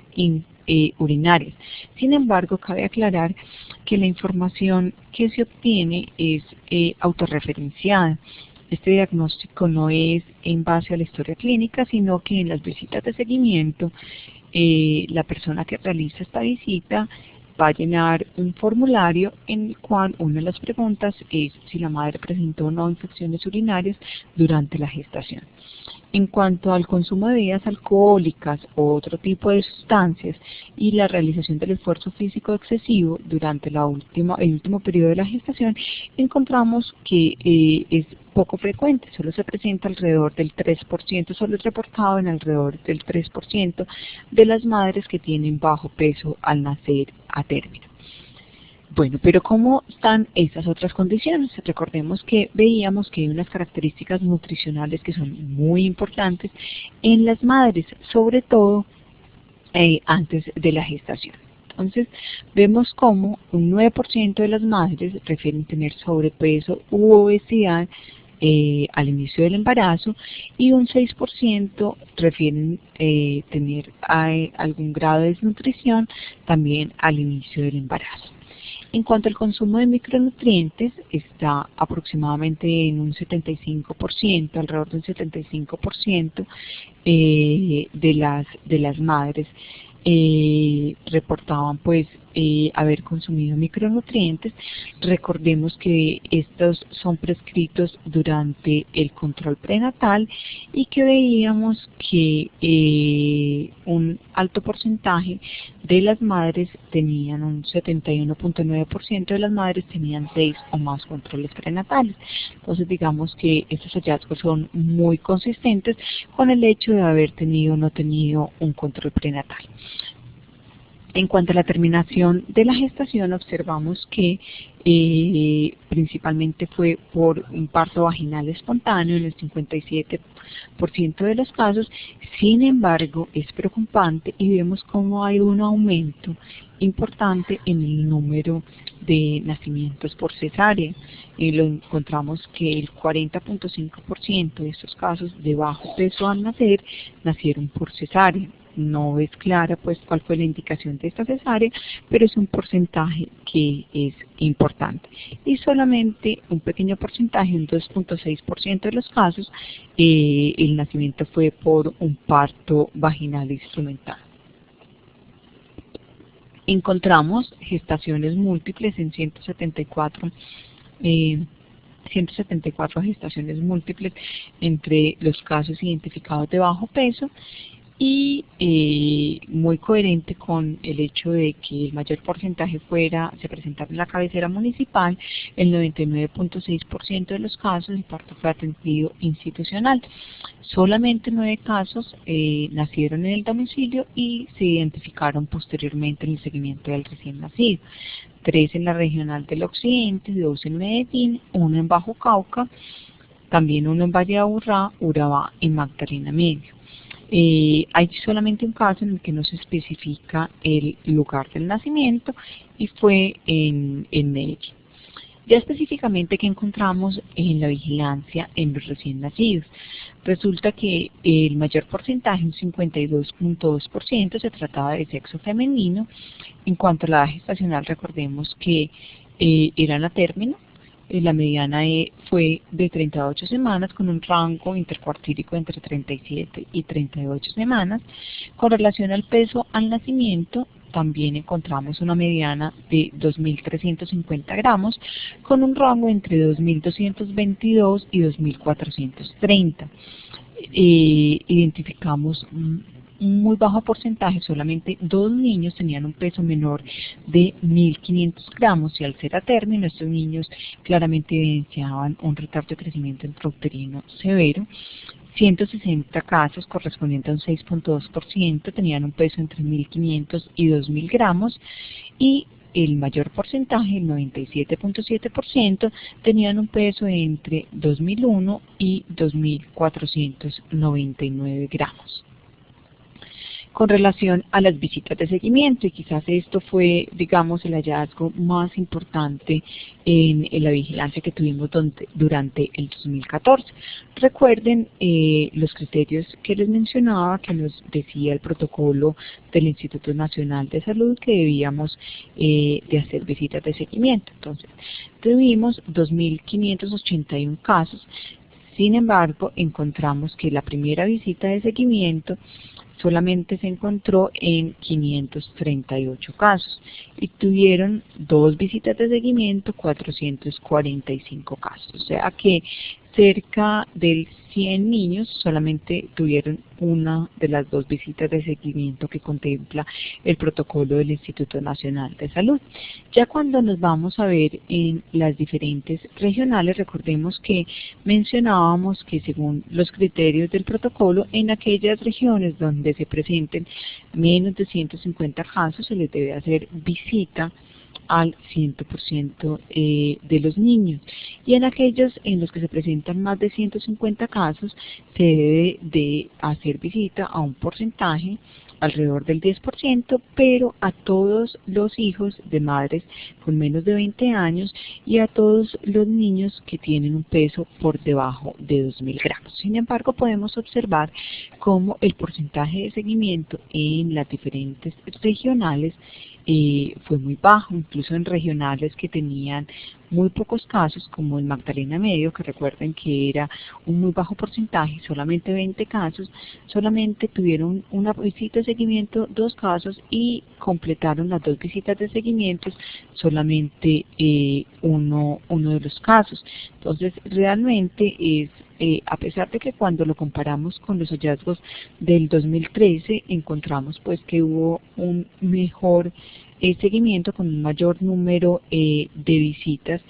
urinarias. Sin embargo, cabe aclarar que la información que se obtiene es autorreferenciada. Este diagnóstico no es en base a la historia clínica, sino que en las visitas de seguimiento, la persona que realiza esta visita va a llenar un formulario en el cual una de las preguntas es si la madre presentó o no infecciones urinarias durante la gestación. En cuanto al consumo de bebidas alcohólicas o otro tipo de sustancias y la realización del esfuerzo físico excesivo durante el último periodo de la gestación, encontramos que es poco frecuente, solo se presenta alrededor del 3%, solo es reportado en alrededor del 3% de las madres que tienen bajo peso al nacer a término. Bueno, pero ¿cómo están esas otras condiciones? Recordemos que veíamos que hay unas características nutricionales que son muy importantes en las madres, sobre todo antes de la gestación. Entonces, vemos como un 9% de las madres refieren tener sobrepeso u obesidad al inicio del embarazo, y un 6% refieren tener algún grado de desnutrición también al inicio del embarazo. En cuanto al consumo de micronutrientes, está aproximadamente en un 75%, alrededor de un 75% de las madres reportaban pues haber consumido micronutrientes. Recordemos que estos son prescritos durante el control prenatal, y que veíamos que un alto porcentaje de las madres tenían, un 71.9% de las madres tenían 6 o más controles prenatales. Entonces digamos que estos hallazgos son muy consistentes con el hecho de haber tenido o no tenido un control prenatal. En cuanto a la terminación de la gestación, observamos que principalmente fue por un parto vaginal espontáneo en el 57% de los casos. Sin embargo, es preocupante y vemos cómo hay un aumento importante en el número de nacimientos por cesárea. Lo encontramos que el 40.5% de estos casos de bajo peso al nacer nacieron por cesárea. No es clara pues cuál fue la indicación de esta cesárea, pero es un porcentaje que es importante. Y solamente un pequeño porcentaje, un 2.6% de los casos, el nacimiento fue por un parto vaginal instrumental. Encontramos gestaciones múltiples en 174 gestaciones múltiples entre los casos identificados de bajo peso, y muy coherente con el hecho de que el mayor porcentaje se presentara en la cabecera municipal. El 99.6% de los casos el parto fue atendido institucional. Solamente 9 casos nacieron en el domicilio y se identificaron posteriormente en el seguimiento del recién nacido. 3 en la regional del occidente, 2 en Medellín, 1 en Bajo Cauca, también 1 en Valle de Aburrá, Urabá y Magdalena Medio. Hay solamente un caso en el que no se especifica el lugar del nacimiento, y fue en Medellín. Ya específicamente, ¿qué encontramos en la vigilancia en los recién nacidos? Resulta que el mayor porcentaje, un 52.2%, se trataba de sexo femenino. En cuanto a la edad gestacional, recordemos que eran a término. La mediana fue de 38 semanas, con un rango intercuartílico entre 37 y 38 semanas. Con relación al peso al nacimiento, también encontramos una mediana de 2.350 gramos, con un rango entre 2.222 y 2.430. Identificamos un muy bajo porcentaje, solamente 2 niños tenían un peso menor de 1.500 gramos y al ser a término estos niños claramente evidenciaban un retardo de crecimiento intrauterino severo. 160 casos, correspondientes a un 6.2%, tenían un peso entre 1.500 y 2.000 gramos y el mayor porcentaje, el 97.7%, tenían un peso entre 2.001 y 2.499 gramos. Con relación a las visitas de seguimiento, y quizás esto fue, digamos, el hallazgo más importante en la vigilancia que tuvimos durante el 2014. Recuerden los criterios que les mencionaba, que nos decía el protocolo del Instituto Nacional de Salud que debíamos de hacer visitas de seguimiento. Entonces, tuvimos 2.581 casos. Sin embargo, encontramos que la primera visita de seguimiento solamente se encontró en 538 casos y tuvieron 2 visitas de seguimiento, 445 casos. O sea que cerca del 100 niños solamente tuvieron una de las 2 visitas de seguimiento que contempla el protocolo del Instituto Nacional de Salud. Ya cuando nos vamos a ver en las diferentes regionales, recordemos que mencionábamos que según los criterios del protocolo, en aquellas regiones donde se presenten menos de 150 casos, se les debe hacer visita al 100% de los niños, y en aquellos en los que se presentan más de 150 casos se debe de hacer visita a un porcentaje alrededor del 10%, pero a todos los hijos de madres con menos de 20 años y a todos los niños que tienen un peso por debajo de 2.000 gramos. Sin embargo, podemos observar cómo el porcentaje de seguimiento en las diferentes regionales fue muy bajo, incluso en regionales que tenían muy pocos casos, como en Magdalena Medio, que recuerden que era un muy bajo porcentaje, solamente 20 casos, solamente tuvieron una visita de seguimiento, 2 casos, y completaron las 2 visitas de seguimiento solamente uno de los casos. Entonces, realmente es a pesar de que cuando lo comparamos con los hallazgos del 2013, encontramos pues que hubo un mejor seguimiento con un mayor número de visitas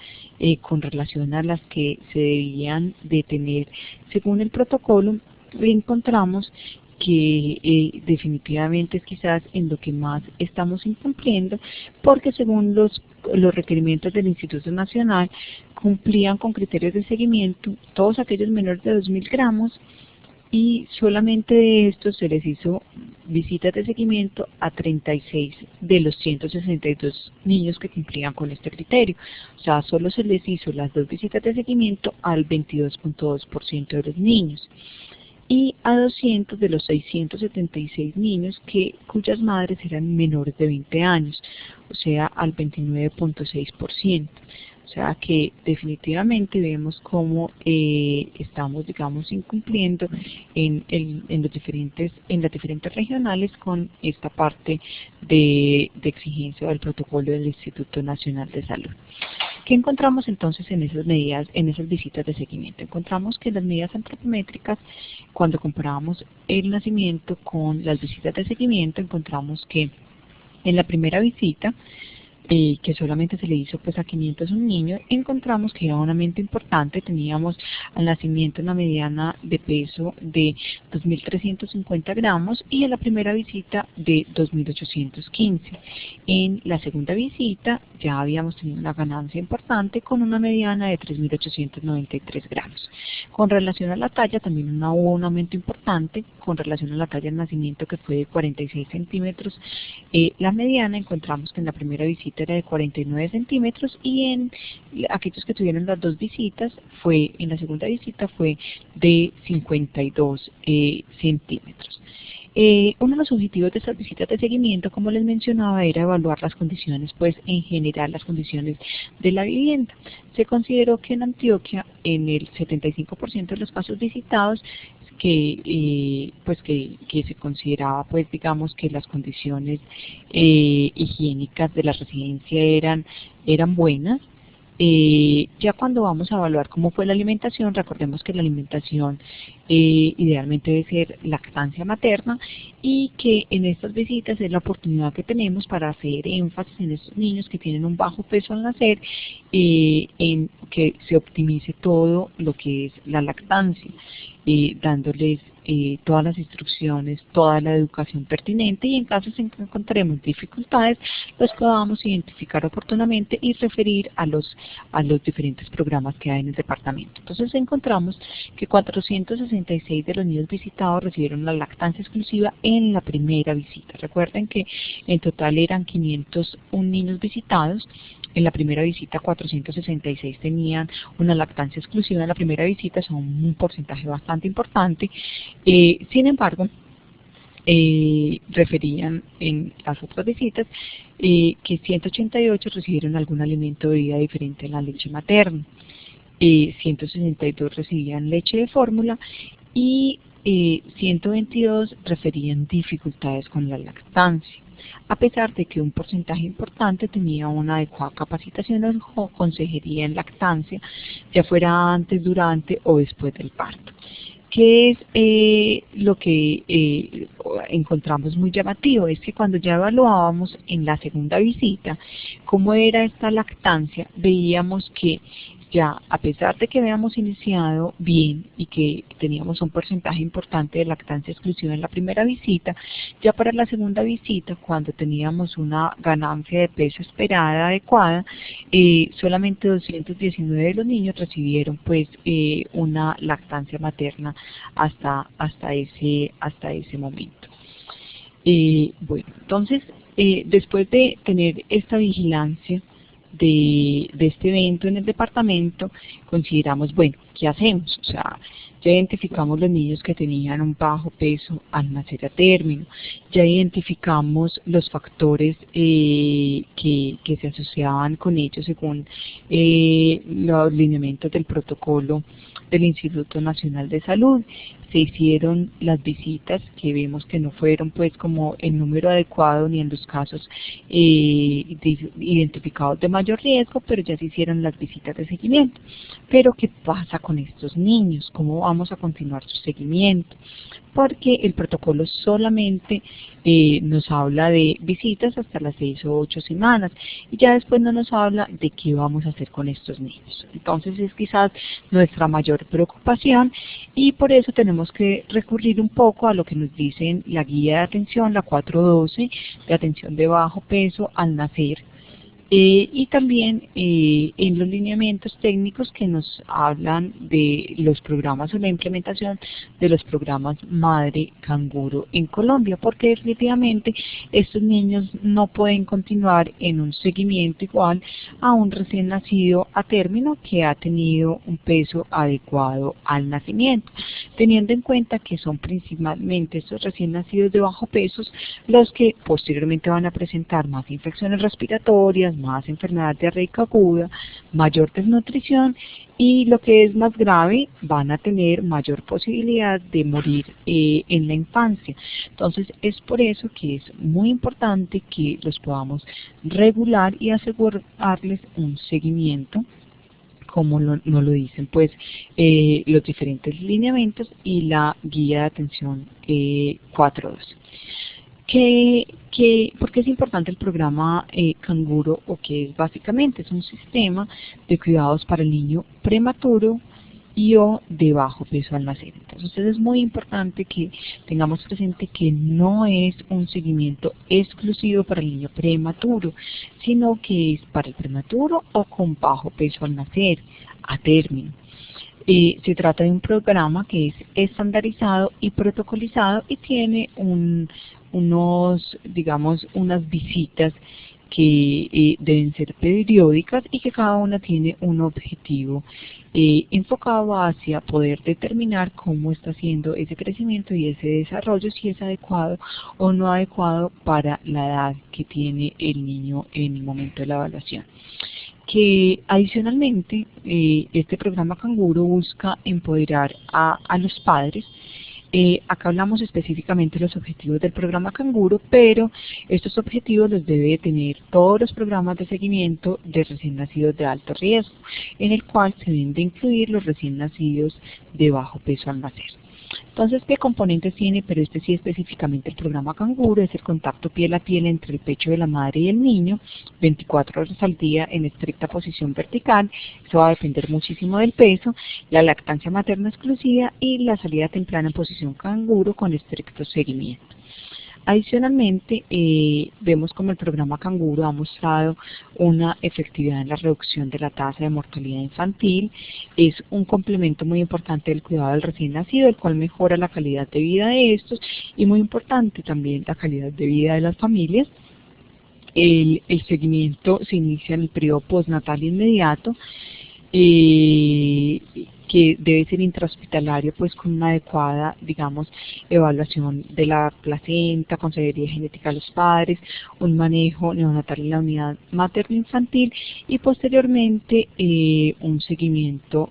con relación a las que se debían de tener según el protocolo. Encontramos que definitivamente es quizás en lo que más estamos incumpliendo, porque según los requerimientos del Instituto Nacional cumplían con criterios de seguimiento todos aquellos menores de 2.000 gramos, y solamente de estos se les hizo visitas de seguimiento a 36 de los 162 niños que cumplían con este criterio. O sea, solo se les hizo las 2 visitas de seguimiento al 22.2% de los niños y a 200 de los 676 niños cuyas madres eran menores de 20 años, o sea, al 29.6%. O sea que definitivamente vemos cómo estamos, digamos, incumpliendo en las diferentes regionales con esta parte de exigencia del protocolo del Instituto Nacional de Salud. ¿Qué encontramos entonces en esas medidas, en esas visitas de seguimiento? Encontramos que las medidas antropométricas, cuando comparábamos el nacimiento con las visitas de seguimiento, encontramos que en la primera visita, que solamente se le hizo pues a 501 niños, encontramos que era un aumento importante. Teníamos al nacimiento una mediana de peso de 2.350 gramos y en la primera visita de 2.815. En la segunda visita ya habíamos tenido una ganancia importante con una mediana de 3.893 gramos. Con relación a la talla también hubo un aumento importante con relación a la talla del nacimiento, que fue de 46 centímetros. La mediana encontramos que en la primera visita era de 49 centímetros y en aquellos que tuvieron las 2 visitas, en la segunda visita fue de 52 centímetros. Uno de los objetivos de estas visitas de seguimiento, como les mencionaba, era evaluar las condiciones, pues en general las condiciones de la vivienda. Se consideró que en Antioquia, en el 75% de los casos visitados, que se consideraba, pues digamos, que las condiciones higiénicas de la residencia eran buenas. Ya cuando vamos a evaluar cómo fue la alimentación, recordemos que la alimentación idealmente debe ser lactancia materna y que en estas visitas es la oportunidad que tenemos para hacer énfasis en estos niños que tienen un bajo peso al nacer, en que se optimice todo lo que es la lactancia, dándoles todas las instrucciones, toda la educación pertinente, y en caso en que encontremos dificultades, los podamos identificar oportunamente y referir a los diferentes programas que hay en el departamento. Entonces encontramos que 466 de los niños visitados recibieron la lactancia exclusiva en la primera visita. Recuerden que en total eran 501 niños visitados. En la primera visita 466 tenían una lactancia exclusiva en la primera visita, son un porcentaje bastante importante. Sin embargo, referían en las otras visitas que 188 recibieron algún alimento de bebida diferente a la leche materna, 162 recibían leche de fórmula y 122 referían dificultades con la lactancia, a pesar de que un porcentaje importante tenía una adecuada capacitación o consejería en lactancia, ya fuera antes, durante o después del parto. ¿Qué es lo que encontramos muy llamativo? Es que cuando ya evaluábamos en la segunda visita cómo era esta lactancia, veíamos que ya, a pesar de que habíamos iniciado bien y que teníamos un porcentaje importante de lactancia exclusiva en la primera visita, ya para la segunda visita, cuando teníamos una ganancia de peso esperada adecuada, solamente 219 de los niños recibieron pues una lactancia materna hasta ese momento. Bueno, entonces, después de tener esta vigilancia de este evento en el departamento, consideramos, bueno, ¿qué hacemos? O sea, ya identificamos los niños que tenían un bajo peso al nacer a término, ya identificamos los factores que se asociaban con ellos según los lineamientos del protocolo del Instituto Nacional de Salud. Se hicieron las visitas que vemos que no fueron pues como el número adecuado ni en los casos identificados de mayor riesgo, pero ya se hicieron las visitas de seguimiento. Pero ¿qué pasa con estos niños? ¿Cómo vamos a continuar su seguimiento? Porque el protocolo solamente nos habla de visitas hasta las 6 o 8 semanas y ya después no nos habla de qué vamos a hacer con estos niños. Entonces es quizás nuestra mayor preocupación y por eso tenemos que recurrir un poco a lo que nos dicen la guía de atención, la 412, de atención de bajo peso al nacer. Y también en los lineamientos técnicos que nos hablan de los programas o la implementación de los programas Madre Canguro en Colombia, porque definitivamente estos niños no pueden continuar en un seguimiento igual a un recién nacido a término que ha tenido un peso adecuado al nacimiento, teniendo en cuenta que son principalmente estos recién nacidos de bajo peso los que posteriormente van a presentar más infecciones respiratorias, más enfermedad diarreica aguda, mayor desnutrición y lo que es más grave, van a tener mayor posibilidad de morir en la infancia. Entonces es por eso que es muy importante que los podamos regular y asegurarles un seguimiento como nos lo dicen pues los diferentes lineamientos y la guía de atención 4.2. ¿Por qué es importante el programa Canguro? O que es básicamente es un sistema de cuidados para el niño prematuro y o de bajo peso al nacer. Entonces es muy importante que tengamos presente que no es un seguimiento exclusivo para el niño prematuro, sino que es para el prematuro o con bajo peso al nacer, a término. Se trata de un programa que es estandarizado y protocolizado y tiene unas visitas que deben ser periódicas y que cada una tiene un objetivo enfocado hacia poder determinar cómo está haciendo ese crecimiento y ese desarrollo, si es adecuado o no adecuado para la edad que tiene el niño en el momento de la evaluación. Que adicionalmente este programa Canguro busca empoderar a los padres Acá hablamos específicamente de los objetivos del programa Canguro, pero estos objetivos los debe tener todos los programas de seguimiento de recién nacidos de alto riesgo, en el cual se deben de incluir los recién nacidos de bajo peso al nacer. Entonces, ¿qué componentes tiene? Pero este sí específicamente el programa Canguro, es el contacto piel a piel entre el pecho de la madre y el niño, 24 horas al día en estricta posición vertical. Eso va a depender muchísimo del peso, la lactancia materna exclusiva y la salida temprana en posición canguro con estricto seguimiento. Adicionalmente, vemos como el programa Canguro ha mostrado una efectividad en la reducción de la tasa de mortalidad infantil. Es un complemento muy importante del cuidado del recién nacido, el cual mejora la calidad de vida de estos y muy importante también la calidad de vida de las familias. El seguimiento se inicia en el periodo postnatal inmediato, que debe ser intrahospitalario, pues con una adecuada, digamos, evaluación de la placenta, consejería genética a los padres, un manejo neonatal en la unidad materno-infantil y posteriormente un seguimiento,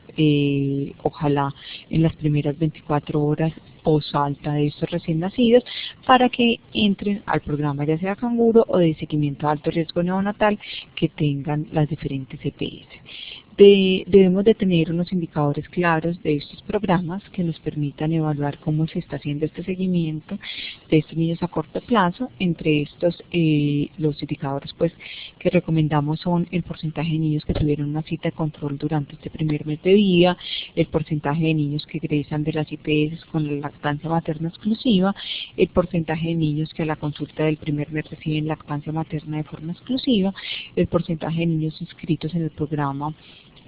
ojalá en las primeras 24 horas posalta de estos recién nacidos para que entren al programa ya sea Canguro o de seguimiento a alto riesgo neonatal que tengan las diferentes EPS. Debemos de tener unos indicadores claros de estos programas que nos permitan evaluar cómo se está haciendo este seguimiento de estos niños a corto plazo. Entre estos, los indicadores pues que recomendamos son el porcentaje de niños que tuvieron una cita de control durante este primer mes de vida, el porcentaje de niños que egresan de las IPS con la lactancia materna exclusiva, el porcentaje de niños que a la consulta del primer mes reciben lactancia materna de forma exclusiva, el porcentaje de niños inscritos en el programa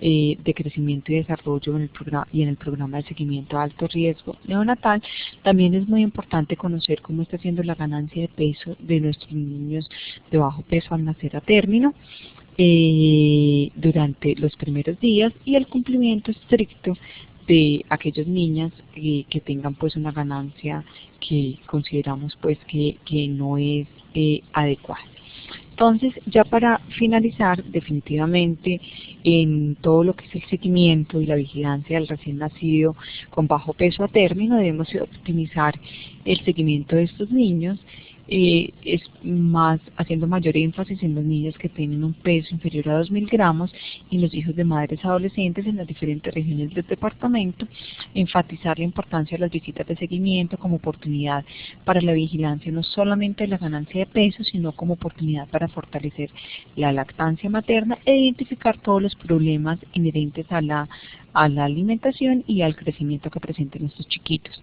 de crecimiento y desarrollo en el programa de seguimiento a alto riesgo neonatal. También es muy importante conocer cómo está siendo la ganancia de peso de nuestros niños de bajo peso al nacer a término durante los primeros días y el cumplimiento estricto de aquellas niñas que tengan pues una ganancia que consideramos pues que no es adecuada. Entonces, ya para finalizar, definitivamente en todo lo que es el seguimiento y la vigilancia del recién nacido con bajo peso a término, debemos optimizar el seguimiento de estos niños, es más haciendo mayor énfasis en los niños que tienen un peso inferior a 2000 gramos y los hijos de madres adolescentes en las diferentes regiones del departamento, enfatizar la importancia de las visitas de seguimiento como oportunidad para la vigilancia no solamente de la ganancia de peso, sino como oportunidad para fortalecer la lactancia materna e identificar todos los problemas inherentes a la alimentación y al crecimiento que presenten estos chiquitos.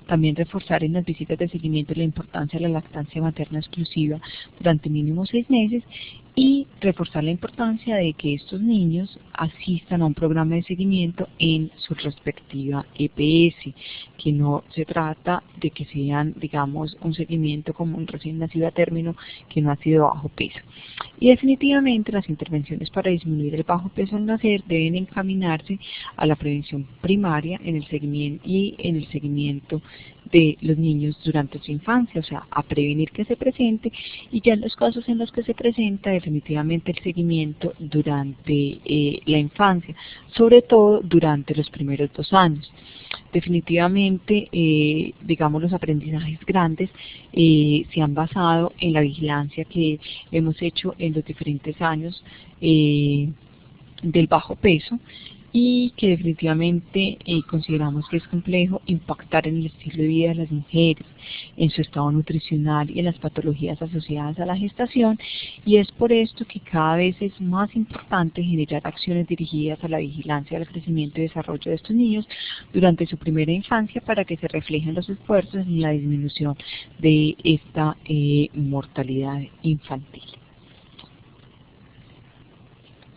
También reforzar en las visitas de seguimiento la importancia de la lactancia materna exclusiva durante mínimo 6 meses y reforzar la importancia de que estos niños asistan a un programa de seguimiento en su respectiva EPS, que no se trata de que sean, digamos, un seguimiento como un recién nacido a término que no ha sido bajo peso. Y definitivamente las intervenciones para disminuir el bajo peso al nacer deben encaminarse a la prevención primaria en el seguimiento y en el seguimiento de los niños durante su infancia, o sea, a prevenir que se presente y ya en los casos en los que se presenta definitivamente el seguimiento durante la infancia, sobre todo durante los primeros 2 años. Definitivamente, digamos, los aprendizajes grandes se han basado en la vigilancia que hemos hecho en los diferentes años del bajo peso y que definitivamente consideramos que es complejo impactar en el estilo de vida de las mujeres, en su estado nutricional y en las patologías asociadas a la gestación, y es por esto que cada vez es más importante generar acciones dirigidas a la vigilancia del crecimiento y desarrollo de estos niños durante su primera infancia para que se reflejen los esfuerzos en la disminución de esta mortalidad infantil.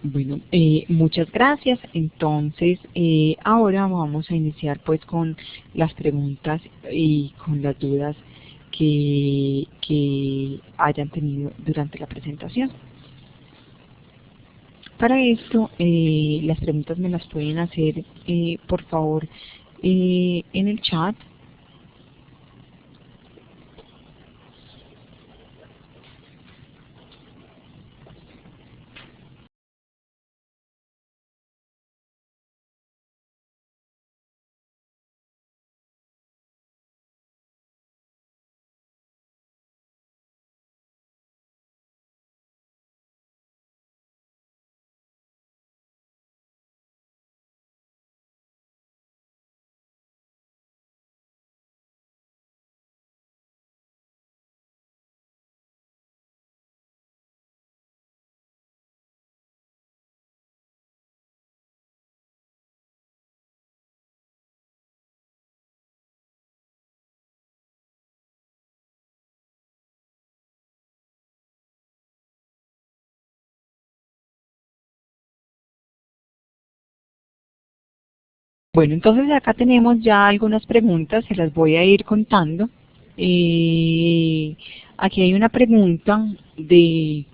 Bueno, muchas gracias. Entonces, ahora vamos a iniciar pues con las preguntas y con las dudas que hayan tenido durante la presentación. Para esto, las preguntas me las pueden hacer, por favor, en el chat. Bueno, entonces acá tenemos ya algunas preguntas, se las voy a ir contando. Aquí hay una pregunta de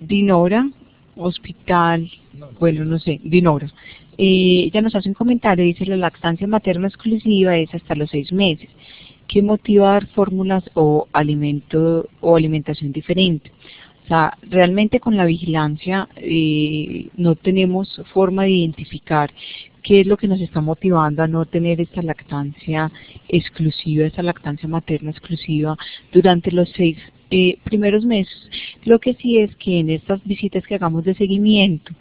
Dinora, hospital, bueno, no sé, Dinora. Ella nos hace un comentario, dice: la lactancia materna exclusiva es hasta los 6 meses. ¿Qué motiva a dar fórmulas o alimentación diferente? O sea, realmente con la vigilancia no tenemos forma de identificar qué es lo que nos está motivando a no tener esta lactancia exclusiva, esta lactancia materna exclusiva durante los 6 primeros meses. Lo que sí es que en estas visitas que hagamos de seguimiento,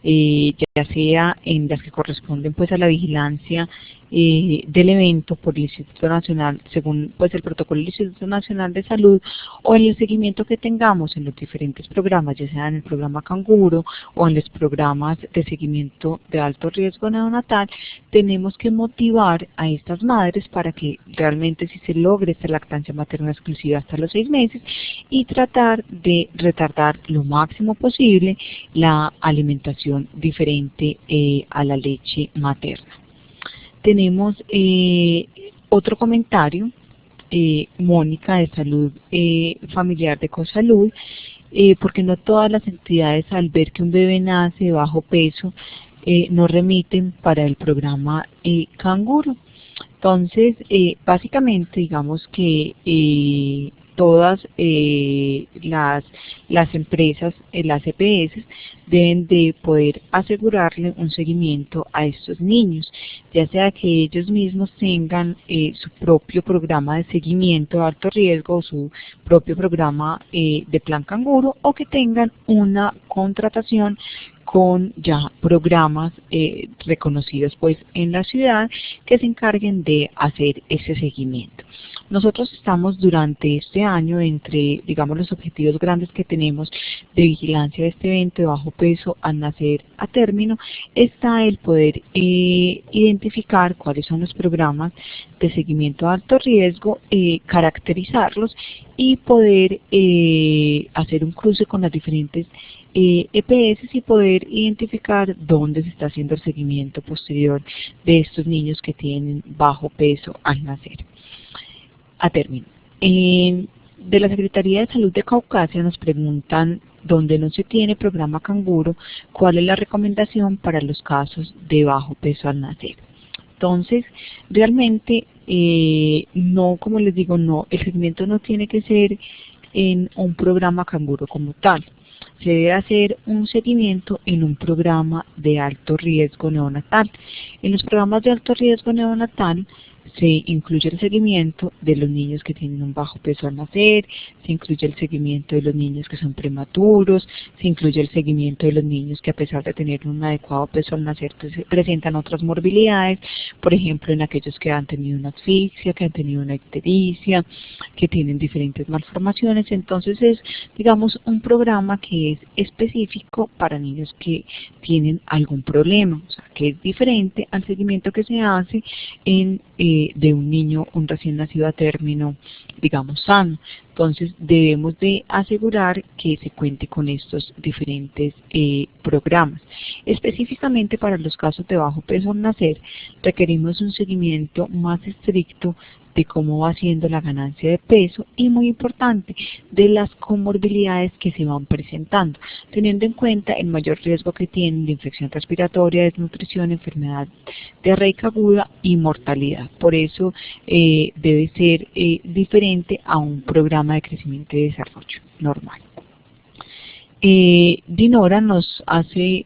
ya sea en las que corresponden pues a la vigilancia del evento por el Instituto Nacional, según pues el protocolo del Instituto Nacional de Salud, o en el seguimiento que tengamos en los diferentes programas, ya sea en el programa Canguro o en los programas de seguimiento de alto riesgo neonatal, tenemos que motivar a estas madres para que realmente sí se logre esta lactancia materna exclusiva hasta los 6 meses y tratar de retardar lo máximo posible la alimentación diferente a la leche materna. Tenemos otro comentario, Mónica de Salud Familiar de Cosalud, porque no todas las entidades al ver que un bebé nace de bajo peso nos remiten para el programa Canguro. Entonces, básicamente digamos que todas las empresas, las EPS, deben de poder asegurarle un seguimiento a estos niños, ya sea que ellos mismos tengan su propio programa de seguimiento de alto riesgo, o su propio programa de plan Canguro, o que tengan una contratación con ya programas reconocidos pues en la ciudad que se encarguen de hacer ese seguimiento. Nosotros estamos durante este año entre, digamos, los objetivos grandes que tenemos de vigilancia de este evento de bajo peso al nacer a término, está el poder identificar cuáles son los programas de seguimiento de alto riesgo, caracterizarlos y poder hacer un cruce con las diferentes EPS y poder identificar dónde se está haciendo el seguimiento posterior de estos niños que tienen bajo peso al nacer a término. De la Secretaría de Salud de Caucasia nos preguntan: donde no se tiene programa Canguro, ¿cuál es la recomendación para los casos de bajo peso al nacer? Entonces, realmente, no, como les digo, no, el seguimiento no tiene que ser en un programa Canguro como tal. Se debe hacer un seguimiento en un programa de alto riesgo neonatal. En los programas de alto riesgo neonatal se incluye el seguimiento de los niños que tienen un bajo peso al nacer, se incluye el seguimiento de los niños que son prematuros, se incluye el seguimiento de los niños que, a pesar de tener un adecuado peso al nacer, presentan otras morbilidades, por ejemplo en aquellos que han tenido una asfixia, que han tenido una ictericia, que tienen diferentes malformaciones. Entonces es, digamos, un programa que es específico para niños que tienen algún problema, o sea, que es diferente al seguimiento que se hace en de un niño, un recién nacido a término, digamos, sano. Entonces debemos de asegurar que se cuente con estos diferentes programas. Específicamente para los casos de bajo peso al nacer, requerimos un seguimiento más estricto de cómo va siendo la ganancia de peso y, muy importante, de las comorbilidades que se van presentando, teniendo en cuenta el mayor riesgo que tienen de infección respiratoria, desnutrición, enfermedad diarreica aguda y mortalidad. Por eso debe ser diferente a un programa de crecimiento y desarrollo normal. Dinora nos hace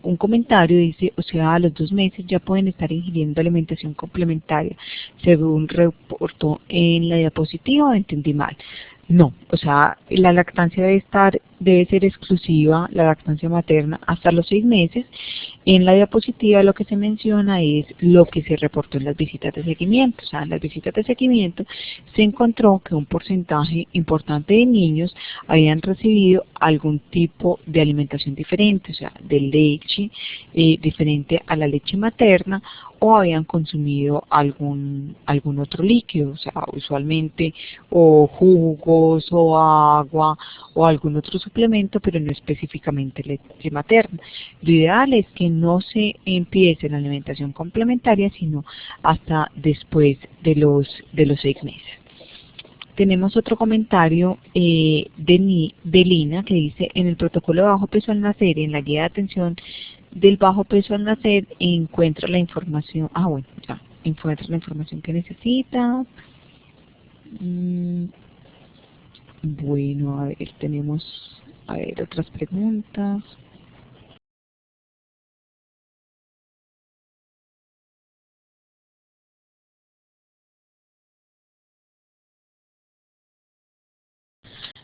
un comentario, dice: o sea, a los 2 meses ya pueden estar ingiriendo alimentación complementaria, según reportó en la diapositiva, ¿o entendí mal? No, o sea, la lactancia debe ser exclusiva, la lactancia materna, hasta los 6 meses. En la diapositiva lo que se menciona es lo que se reportó en las visitas de seguimiento. O sea, en las visitas de seguimiento se encontró que un porcentaje importante de niños habían recibido algún tipo de alimentación diferente, o sea, de leche diferente a la leche materna, o habían consumido algún otro líquido, o sea, usualmente o jugos o agua o algún otro suplemento, pero no específicamente leche materna. Lo ideal es que no se empiece la alimentación complementaria, sino hasta después de los 6 meses. Tenemos otro comentario de Lina que dice: en el protocolo de bajo peso al nacer y en la guía de atención del bajo peso al nacer encuentra la información, encuentra la información que necesita. Bueno, a ver, tenemos otras preguntas.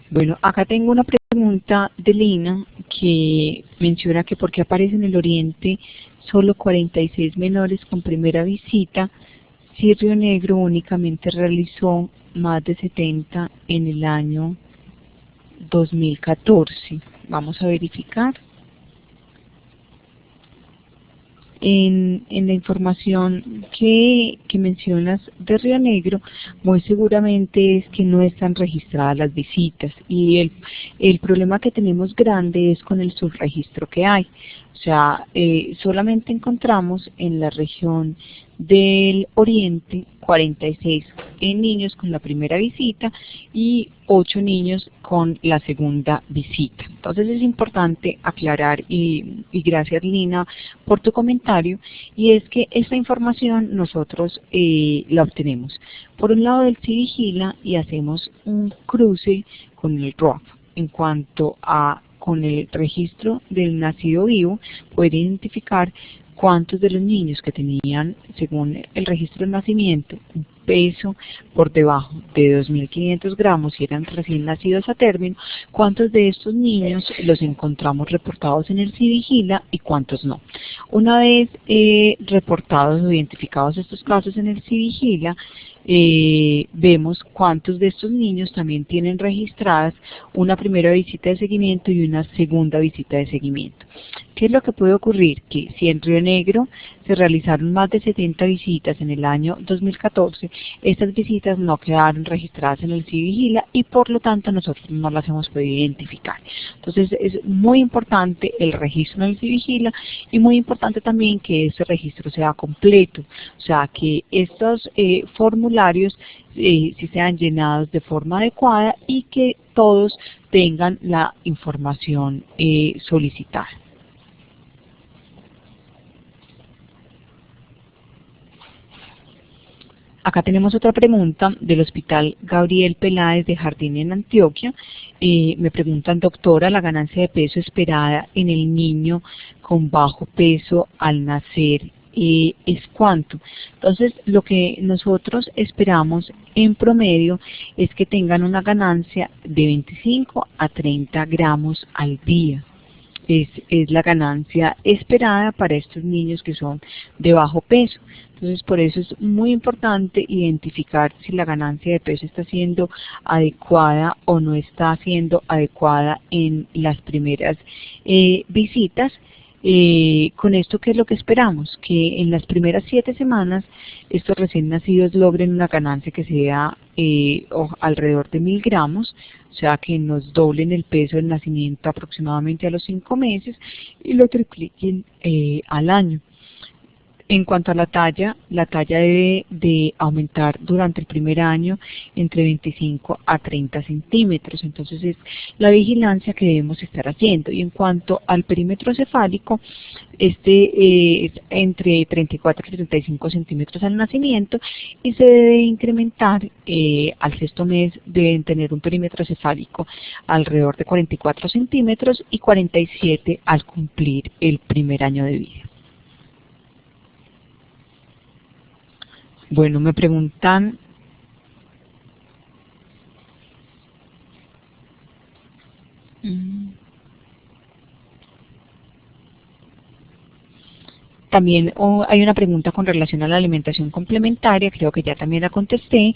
Bueno, acá tengo una pregunta de Lina que menciona que por qué aparece en el Oriente solo 46 menores con primera visita si Río Negro únicamente realizó más de 70 en el año 2014. Vamos a verificar. En la información que mencionas de Río Negro, muy seguramente es que no están registradas las visitas, y el problema que tenemos grande es con el subregistro que hay. O sea, solamente encontramos en la región del Oriente 46 niños con la primera visita y 8 niños con la segunda visita. Entonces es importante aclarar, y gracias Lina por tu comentario, y es que esta información nosotros la obtenemos por un lado del CIVIGILA y hacemos un cruce con el RUAF. En cuanto a con el registro del nacido vivo, poder identificar cuántos de los niños que tenían, según el registro de nacimiento, un peso por debajo de 2.500 gramos y eran recién nacidos a término, cuántos de estos niños los encontramos reportados en el CIVIGILA y cuántos no. Una vez reportados o identificados estos casos en el CIVIGILA, vemos cuántos de estos niños también tienen registradas una primera visita de seguimiento y una segunda visita de seguimiento. ¿Qué es lo que puede ocurrir? Que si en Río Negro se realizaron más de 70 visitas en el año 2014, estas visitas no quedaron registradas en el CIVIGILA y por lo tanto nosotros no las hemos podido identificar. Entonces es muy importante el registro en el CIVIGILA y muy importante también que ese registro sea completo, o sea que estos formularios si sean llenados de forma adecuada y que todos tengan la información solicitada. Acá tenemos otra pregunta del Hospital Gabriel Peláez de Jardín en Antioquia. Me preguntan: doctora, ¿la ganancia de peso esperada en el niño con bajo peso al nacer es cuánto? Entonces, lo que nosotros esperamos en promedio es que tengan una ganancia de 25 a 30 gramos al día. Es la ganancia esperada para estos niños que son de bajo peso. Entonces, por eso es muy importante identificar si la ganancia de peso está siendo adecuada o no está siendo adecuada en las primeras visitas. Con esto, ¿qué es lo que esperamos? Que en las primeras 7 semanas estos recién nacidos logren una ganancia que sea alrededor de 1.000 gramos, o sea que nos doblen el peso del nacimiento aproximadamente a los 5 meses y lo tripliquen al año. En cuanto a la talla debe de aumentar durante el primer año entre 25 a 30 centímetros. Entonces es la vigilancia que debemos estar haciendo. Y en cuanto al perímetro cefálico, este es entre 34 y 35 centímetros al nacimiento y se debe incrementar al 6º mes. Deben tener un perímetro cefálico alrededor de 44 centímetros y 47 al cumplir el primer año de vida. Bueno, me preguntan También hay una pregunta con relación a la alimentación complementaria, creo que ya también la contesté,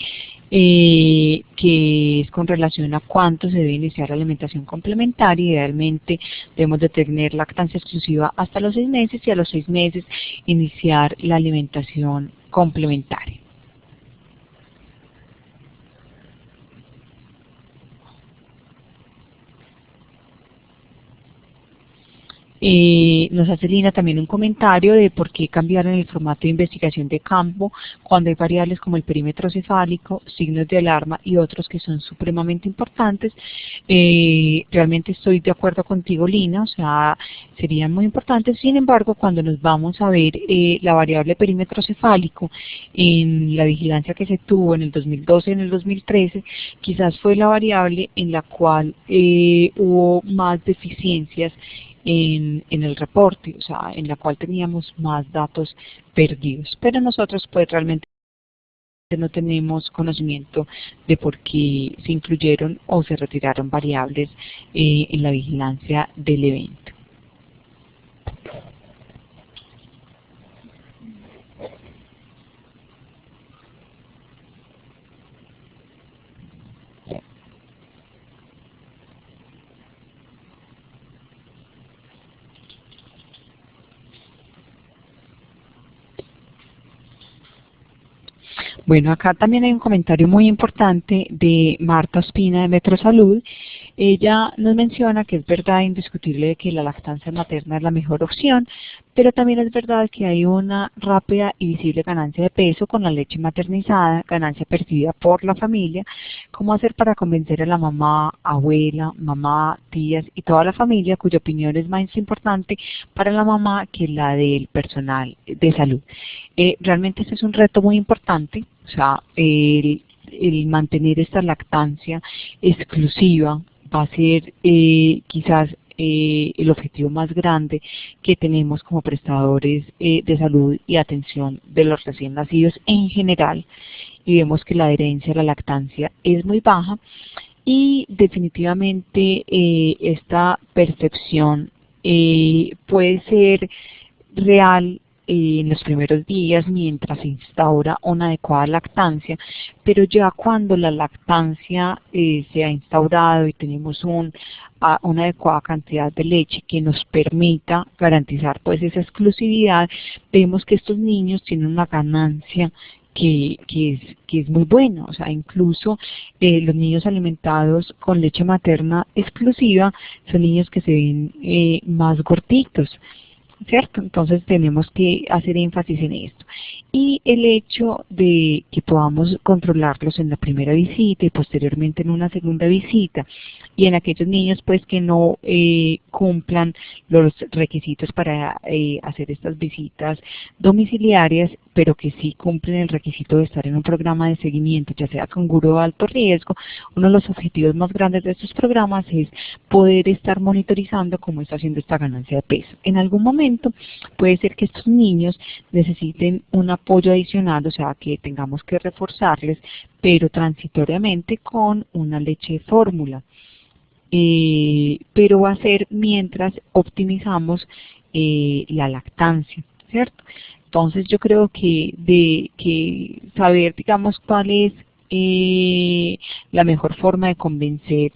que es con relación a cuánto se debe iniciar la alimentación complementaria. Idealmente debemos de tener lactancia exclusiva hasta los 6 meses y a los 6 meses iniciar la alimentación complementaria. Nos hace Lina también un comentario de por qué cambiaron el formato de investigación de campo cuando hay variables como el perímetro cefálico, signos de alarma y otros que son supremamente importantes. Realmente estoy de acuerdo contigo, Lina, o sea, serían muy importantes. Sin embargo, cuando nos vamos a ver la variable perímetro cefálico en la vigilancia que se tuvo en el 2012 y en el 2013, quizás fue la variable en la cual hubo más deficiencias en el reporte, o sea, en la cual teníamos más datos perdidos. Pero nosotros pues realmente no tenemos conocimiento de por qué se incluyeron o se retiraron variables en la vigilancia del evento. Bueno, acá también hay un comentario muy importante de Marta Ospina de Metrosalud. Ella nos menciona que es verdad indiscutible que la lactancia materna es la mejor opción, pero también es verdad que hay una rápida y visible ganancia de peso con la leche maternizada, ganancia percibida por la familia. ¿Cómo hacer para convencer a la mamá, abuela, mamá, tías y toda la familia, cuya opinión es más importante para la mamá que la del personal de salud? Realmente este es un reto muy importante, o sea, el mantener esta lactancia exclusiva va a ser quizás el objetivo más grande que tenemos como prestadores de salud y atención de los recién nacidos en general, y vemos que la adherencia a la lactancia es muy baja y definitivamente esta percepción puede ser real en los primeros días mientras se instaura una adecuada lactancia, pero ya cuando la lactancia se ha instaurado y tenemos una adecuada cantidad de leche que nos permita garantizar pues esa exclusividad, vemos que estos niños tienen una ganancia que es muy buena. O sea, incluso los niños alimentados con leche materna exclusiva son niños que se ven más gorditos, ¿cierto? Entonces tenemos que hacer énfasis en esto. Y el hecho de que podamos controlarlos en la primera visita y posteriormente en una segunda visita, y en aquellos niños pues que no cumplan los requisitos para hacer estas visitas domiciliarias, pero que sí cumplen el requisito de estar en un programa de seguimiento, ya sea canguro de alto riesgo. Uno de los objetivos más grandes de estos programas es poder estar monitorizando cómo está haciendo esta ganancia de peso. En algún momento puede ser que estos niños necesiten un apoyo adicional, o sea, que tengamos que reforzarles, pero transitoriamente con una leche de fórmula. Pero va a ser mientras optimizamos la lactancia, ¿cierto? Entonces yo creo que saber, digamos, cuál es la mejor forma de convencer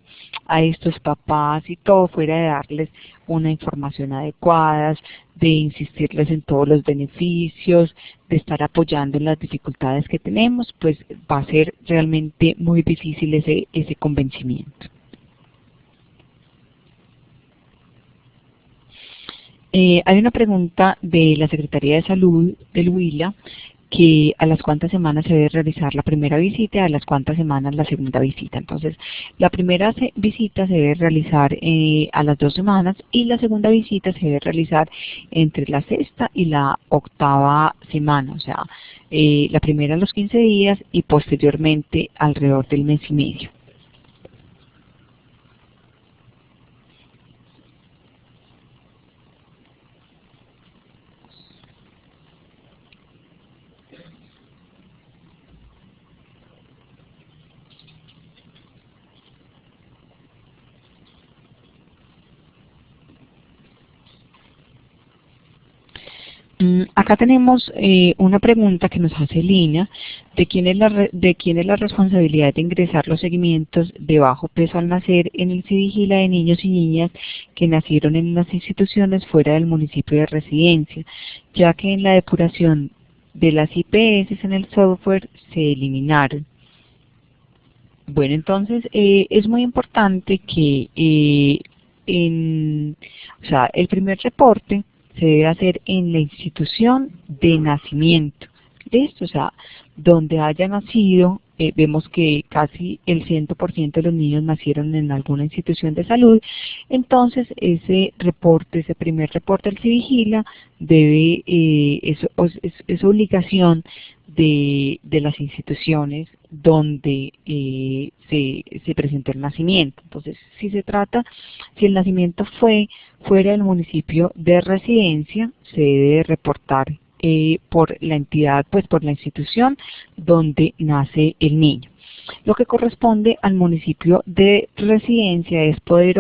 a estos papás y todo, fuera de darles una información adecuada, de insistirles en todos los beneficios, de estar apoyando en las dificultades que tenemos, pues va a ser realmente muy difícil ese convencimiento. Hay una pregunta de la Secretaría de Salud del Huila, que a las cuántas semanas se debe realizar la primera visita y a las cuántas semanas la segunda visita. Entonces, la primera visita se debe realizar a las 2 semanas y la segunda visita se debe realizar entre la 6ª y la 8ª semana, o sea, la primera a los 15 días y posteriormente alrededor del mes y medio. Acá tenemos una pregunta que nos hace Lina, ¿de quién es la responsabilidad de ingresar los seguimientos de bajo peso al nacer en el CIVIGILA de niños y niñas que nacieron en las instituciones fuera del municipio de residencia, ya que en la depuración de las IPS en el software se eliminaron? Bueno, entonces es muy importante que o sea, el primer reporte se debe hacer en la institución de nacimiento. ¿Listo? O sea, donde haya nacido, vemos que casi el 100% de los niños nacieron en alguna institución de salud, entonces ese reporte, ese primer reporte al CIVIGILA debe, es obligación de las instituciones donde se presentó el nacimiento. Entonces, si el nacimiento fue fuera del municipio de residencia, se debe reportar por la entidad, pues por la institución donde nace el niño. Lo que corresponde al municipio de residencia es poder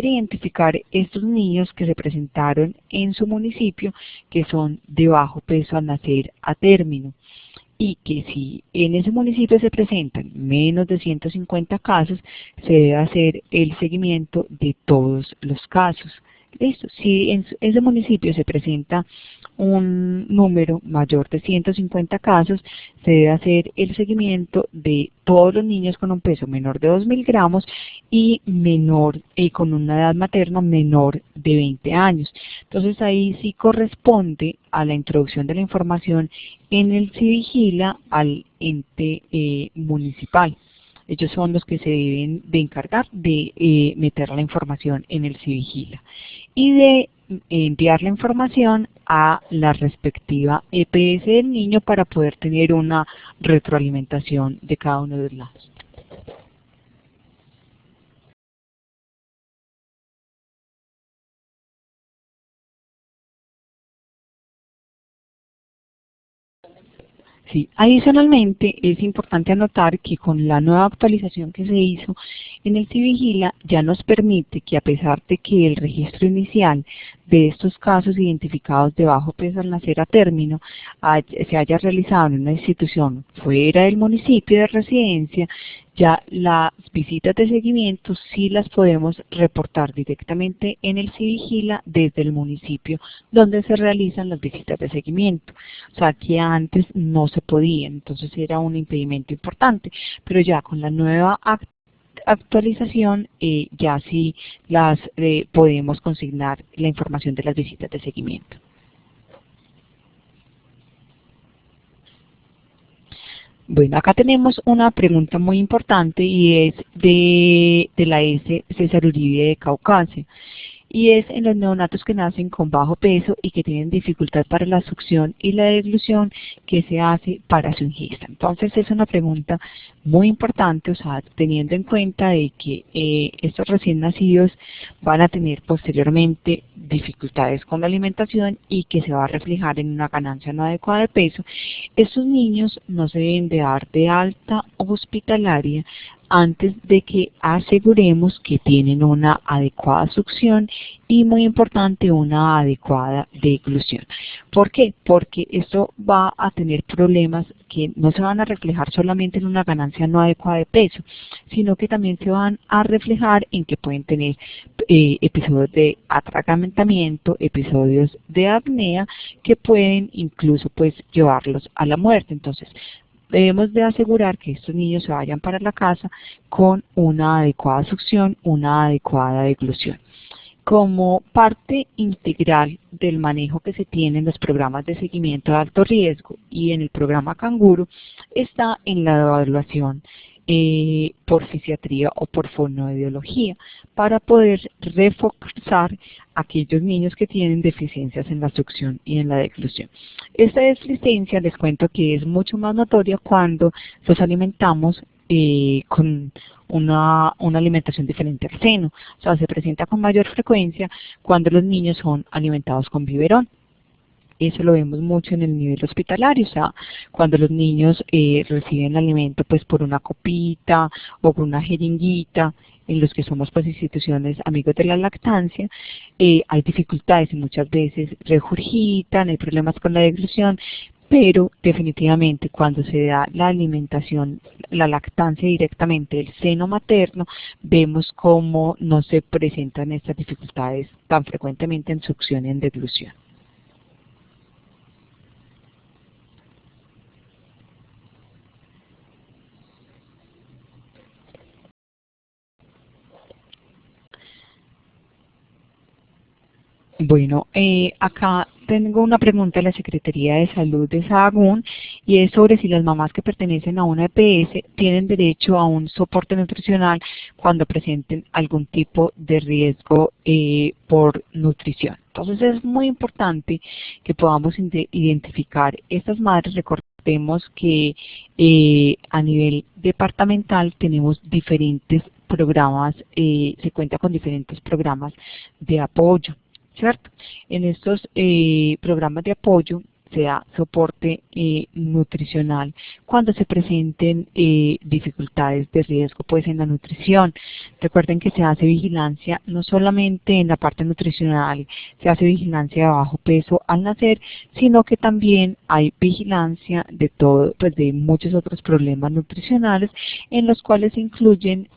identificar estos niños que se presentaron en su municipio, que son de bajo peso al nacer a término, y que si en ese municipio se presentan menos de 150 casos, se debe hacer el seguimiento de todos los casos. ¿Listo? Si en ese municipio se presenta un número mayor de 150 casos, se debe hacer el seguimiento de todos los niños con un peso menor de 2.000 gramos y con una edad materna menor de 20 años. Entonces ahí sí corresponde a la introducción de la información en el CIVIGILA al ente municipal. Ellos son los que se deben de encargar de meter la información en el CIVIGILA y de enviar la información a la respectiva EPS del niño para poder tener una retroalimentación de cada uno de los lados. Sí, adicionalmente es importante anotar que con la nueva actualización que se hizo en el CIVIGILA ya nos permite que, a pesar de que el registro inicial de estos casos identificados de bajo peso al nacer a término se haya realizado en una institución fuera del municipio de residencia, ya las visitas de seguimiento sí las podemos reportar directamente en el CIVIGILA desde el municipio donde se realizan las visitas de seguimiento. O sea, que antes no se podía, entonces era un impedimento importante, pero ya con la nueva actualización ya sí podemos consignar la información de las visitas de seguimiento. Bueno, acá tenemos una pregunta muy importante y es de la S. César Uribe de Caucasia. Y es en los neonatos que nacen con bajo peso y que tienen dificultad para la succión y la deglución, ¿qué se hace para su ingesta? Entonces es una pregunta muy importante, o sea, teniendo en cuenta de que estos recién nacidos van a tener posteriormente dificultades con la alimentación y que se va a reflejar en una ganancia no adecuada de peso. Estos niños no se deben de dar de alta hospitalaria antes de que aseguremos que tienen una adecuada succión y, muy importante, una adecuada deglución. ¿Por qué? Porque esto va a tener problemas que no se van a reflejar solamente en una ganancia no adecuada de peso, sino que también se van a reflejar en que pueden tener episodios de atragantamiento, episodios de apnea, que pueden incluso pues llevarlos a la muerte. Entonces, debemos de asegurar que estos niños se vayan para la casa con una adecuada succión, una adecuada deglución. Como parte integral del manejo que se tiene en los programas de seguimiento de alto riesgo y en el programa Canguro, está en la evaluación por fisiatría o por fonoaudiología, para poder reforzar aquellos niños que tienen deficiencias en la succión y en la deglución. Esta deficiencia, les cuento que es mucho más notoria cuando los alimentamos con una alimentación diferente al seno. O sea, se presenta con mayor frecuencia cuando los niños son alimentados con biberón. Eso lo vemos mucho en el nivel hospitalario, o sea, cuando los niños reciben alimento pues por una copita o por una jeringuita, en los que somos pues instituciones amigos de la lactancia, hay dificultades y muchas veces regurgitan, hay problemas con la deglución, pero definitivamente cuando se da la alimentación, la lactancia directamente del seno materno, vemos cómo no se presentan estas dificultades tan frecuentemente en succión y en deglución. Bueno, acá tengo una pregunta de la Secretaría de Salud de Sahagún y es sobre si las mamás que pertenecen a una EPS tienen derecho a un soporte nutricional cuando presenten algún tipo de riesgo por nutrición. Entonces es muy importante que podamos identificar estas madres. Recordemos que a nivel departamental tenemos diferentes programas, se cuenta con diferentes programas de apoyo, ¿cierto? En estos programas de apoyo se da soporte nutricional cuando se presenten dificultades de riesgo pues en la nutrición. Recuerden que se hace vigilancia no solamente en la parte nutricional, se hace vigilancia de bajo peso al nacer, sino que también hay vigilancia de todo, pues de muchos otros problemas nutricionales en los cuales se incluyen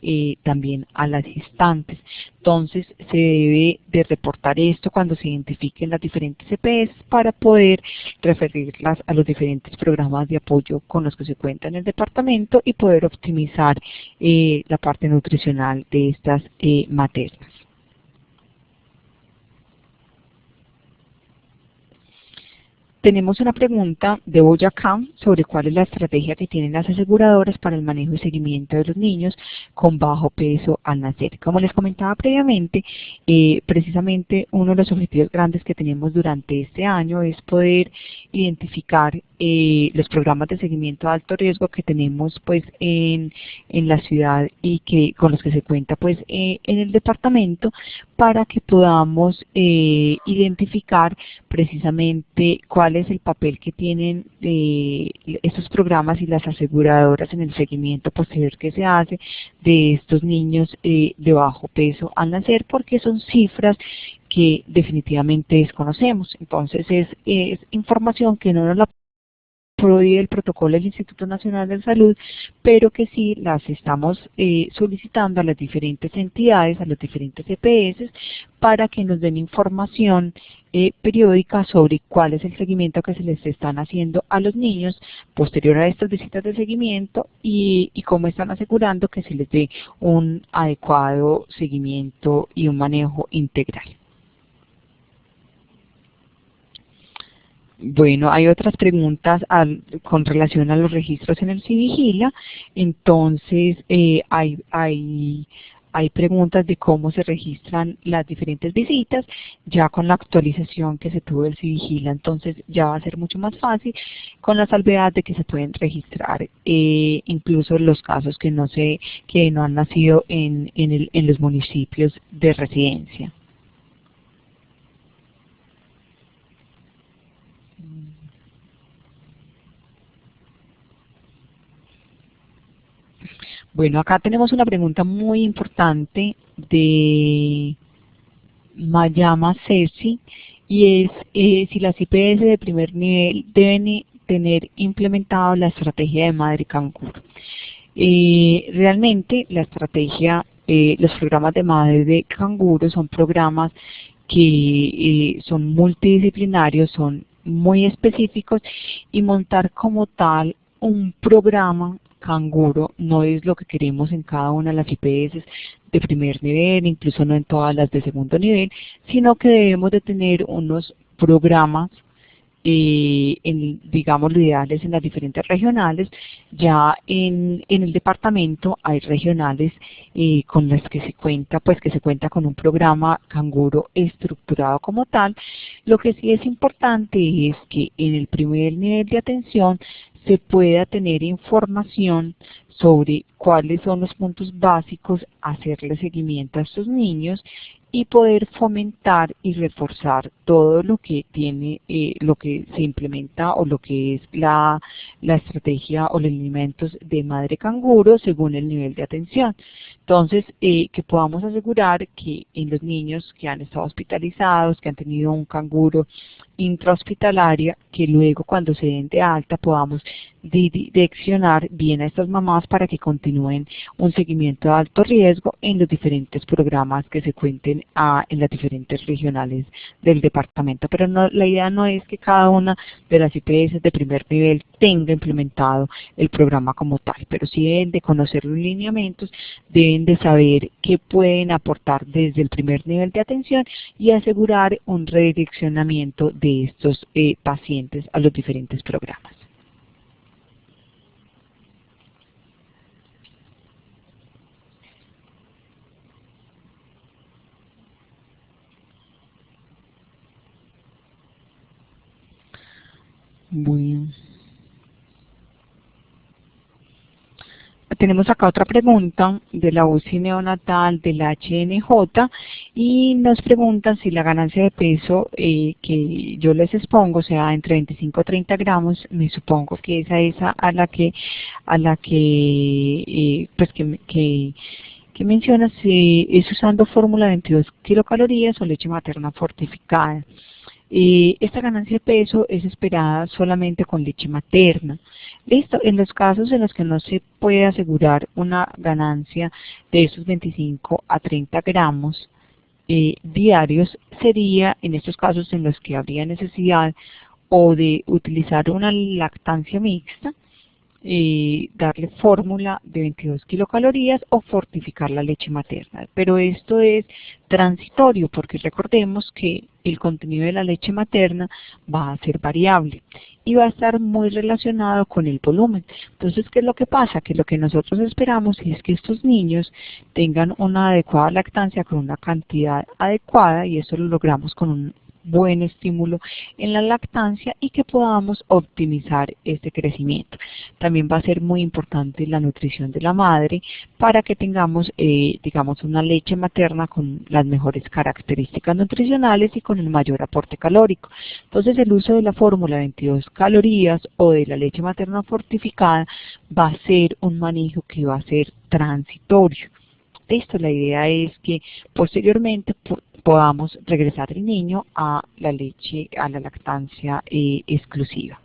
también a las gestantes. Entonces se debe de reportar esto cuando se identifiquen las diferentes EPS para poder referirlas a los diferentes programas de apoyo con los que se cuenta en el departamento y poder optimizar la parte nutricional de estas maternas. Tenemos una pregunta de Boyacá sobre cuál es la estrategia que tienen las aseguradoras para el manejo y seguimiento de los niños con bajo peso al nacer. Como les comentaba previamente, precisamente uno de los objetivos grandes que tenemos durante este año es poder identificar los programas de seguimiento de alto riesgo que tenemos pues en la ciudad y que con los que se cuenta pues en el departamento, para que podamos identificar precisamente cuál es el papel que tienen estos programas y las aseguradoras en el seguimiento posterior que se hace de estos niños de bajo peso al nacer, porque son cifras que definitivamente desconocemos. Entonces es información que no nos la prohíbe el protocolo del Instituto Nacional de Salud, pero que sí las estamos solicitando a las diferentes entidades, a los diferentes EPS, para que nos den información periódica sobre cuál es el seguimiento que se les están haciendo a los niños posterior a estas visitas de seguimiento y cómo están asegurando que se les dé un adecuado seguimiento y un manejo integral. Bueno, hay otras preguntas con relación a los registros en el Civigila. Entonces, hay preguntas de cómo se registran las diferentes visitas. Ya con la actualización que se tuvo del Civigila, entonces ya va a ser mucho más fácil, con la salvedad de que se pueden registrar incluso los casos que no han nacido en los municipios de residencia. Bueno, acá tenemos una pregunta muy importante de Mayama Ceci, y es si las IPS de primer nivel deben tener implementado la estrategia de madre canguro. Realmente la estrategia, los programas de madre de canguro son programas que son multidisciplinarios, son muy específicos, y montar como tal un programa canguro no es lo que queremos en cada una de las IPS de primer nivel, incluso no en todas las de segundo nivel, sino que debemos de tener unos programas, digamos, lo ideal es en las diferentes regionales. Ya en el departamento hay regionales con las que se cuenta, pues que se cuenta con un programa canguro estructurado como tal. Lo que sí es importante es que en el primer nivel de atención se pueda tener información sobre cuáles son los puntos básicos a hacerle seguimiento a estos niños y poder fomentar y reforzar todo lo que tiene, lo que se implementa o lo que es la estrategia o los elementos de madre canguro según el nivel de atención. Entonces, que podamos asegurar que en los niños que han estado hospitalizados, que han tenido un canguro intrahospitalaria, que luego cuando se den de alta podamos direccionar bien a estas mamás para que continúen un seguimiento de alto riesgo en los diferentes programas que se cuenten en las diferentes regionales del departamento. Pero no, la idea no es que cada una de las IPS de primer nivel tenga implementado el programa como tal, pero sí deben de conocer los lineamientos, deben de saber qué pueden aportar desde el primer nivel de atención y asegurar un redireccionamiento de estos pacientes a los diferentes programas. Bueno. Tenemos acá otra pregunta de la UCI neonatal de la HNJ y nos preguntan si la ganancia de peso que yo les expongo, o sea, entre 25 a 30 gramos, me supongo que es esa a la que pues que mencionas, si es usando fórmula 22 kilocalorías o leche materna fortificada. Esta ganancia de peso es esperada solamente con leche materna. Listo, en los casos en los que no se puede asegurar una ganancia de esos 25 a 30 gramos diarios, sería en estos casos en los que habría necesidad o de utilizar una lactancia mixta, darle fórmula de 22 kilocalorías o fortificar la leche materna. Pero esto es transitorio porque recordemos que el contenido de la leche materna va a ser variable y va a estar muy relacionado con el volumen. Entonces, ¿qué es lo que pasa? Que lo que nosotros esperamos es que estos niños tengan una adecuada lactancia con una cantidad adecuada y eso lo logramos con un buen estímulo en la lactancia y que podamos optimizar este crecimiento. También va a ser muy importante la nutrición de la madre para que tengamos, digamos, una leche materna con las mejores características nutricionales y con el mayor aporte calórico. Entonces, el uso de la fórmula 22 calorías o de la leche materna fortificada va a ser un manejo que va a ser transitorio. Listo, la idea es que posteriormente podamos regresar el niño a la leche, a la lactancia exclusiva.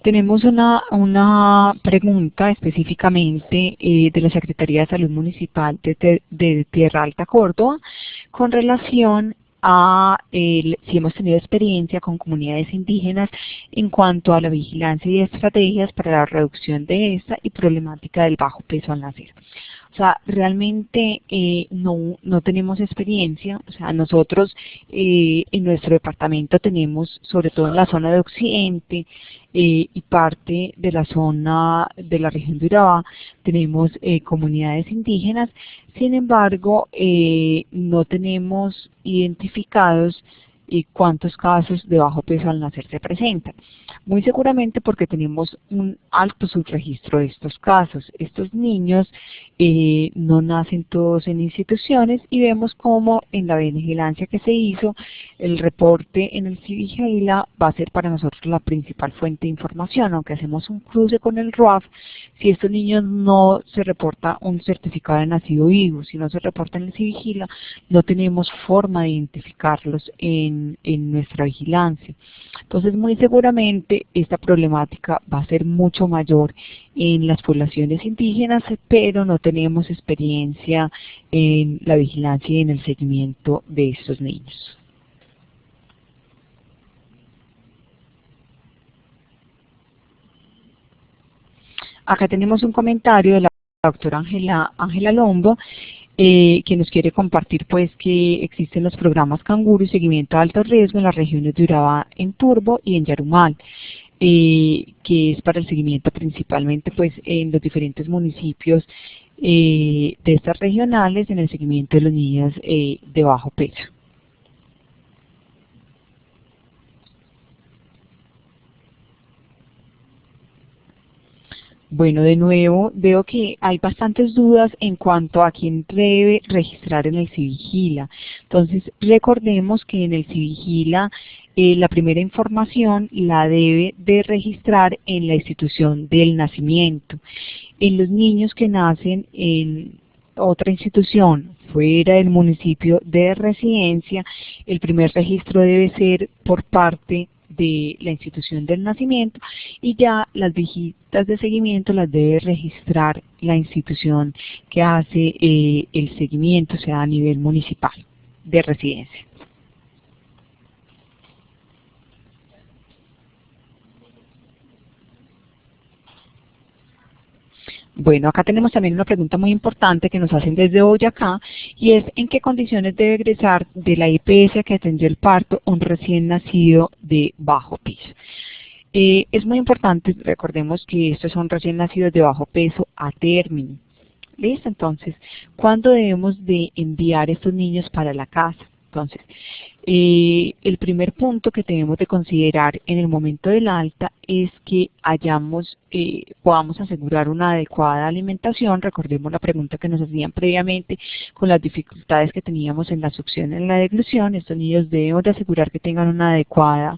Tenemos una pregunta específicamente de la Secretaría de Salud Municipal de Tierra Alta, Córdoba, con relación a si hemos tenido experiencia con comunidades indígenas en cuanto a la vigilancia y estrategias para la reducción de esta y problemática del bajo peso al nacer. O sea, realmente no tenemos experiencia. O sea, nosotros en nuestro departamento tenemos, sobre todo en la zona de Occidente y parte de la zona de la región de Urabá, tenemos comunidades indígenas. Sin embargo, no tenemos identificados cuántos casos de bajo peso al nacer se presentan. Muy seguramente porque tenemos un alto subregistro de estos casos. Estos niños no nacen todos en instituciones y vemos como en la vigilancia que se hizo, el reporte en el CIVIGILA va a ser para nosotros la principal fuente de información. Aunque hacemos un cruce con el RUAF, si estos niños no se reporta un certificado de nacido vivo, si no se reporta en el CIVIGILA, no tenemos forma de identificarlos en nuestra vigilancia. Entonces, muy seguramente esta problemática va a ser mucho mayor en las poblaciones indígenas, pero no tenemos experiencia en la vigilancia y en el seguimiento de estos niños. Acá tenemos un comentario de la doctora Ángela Lombo, que nos quiere compartir pues que existen los programas Canguro y seguimiento de alto riesgo en las regiones de Urabá, en Turbo y en Yarumal, que es para el seguimiento principalmente pues en los diferentes municipios de estas regionales, en el seguimiento de los niños de bajo peso. Bueno, de nuevo, veo que hay bastantes dudas en cuanto a quién debe registrar en el Civigila. Entonces, recordemos que en el Civigila la primera información la debe de registrar en la institución del nacimiento. En los niños que nacen en otra institución fuera del municipio de residencia, el primer registro debe ser por parte de la institución del nacimiento y ya las visitas de seguimiento las debe registrar la institución que hace el seguimiento, o sea, a nivel municipal de residencia. Bueno, acá tenemos también una pregunta muy importante que nos hacen desde Boyacá y es ¿en qué condiciones debe egresar de la EPS que atendió el parto un recién nacido de bajo peso? Es muy importante, recordemos que estos son recién nacidos de bajo peso a término. ¿Listo? Entonces, ¿cuándo debemos de enviar estos niños para la casa? Entonces, el primer punto que tenemos de considerar en el momento del alta es que podamos asegurar una adecuada alimentación. Recordemos la pregunta que nos hacían previamente con las dificultades que teníamos en la succión y en la deglución. Estos niños debemos de asegurar que tengan una adecuada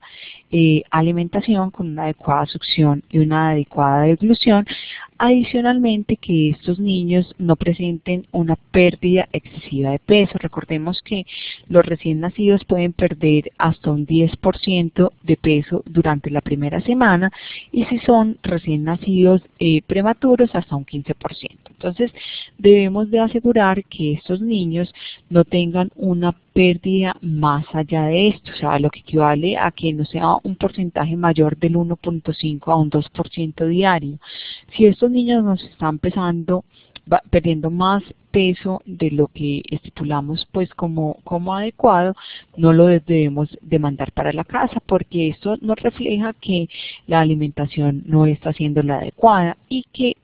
alimentación con una adecuada succión y una adecuada deglución. Adicionalmente, que estos niños no presenten una pérdida excesiva de peso. Recordemos que los recién nacidos pueden perder hasta un 10% de peso durante la primera semana y si son recién nacidos prematuros hasta un 15%. Entonces, debemos de asegurar que estos niños no tengan una pérdida más allá de esto, o sea, lo que equivale a que no sea un porcentaje mayor del 1.5 a un 2% diario. Si estos niños nos están perdiendo más peso de lo que estipulamos pues como adecuado, no lo debemos de mandar para la casa porque esto nos refleja que la alimentación no está siendo la adecuada y que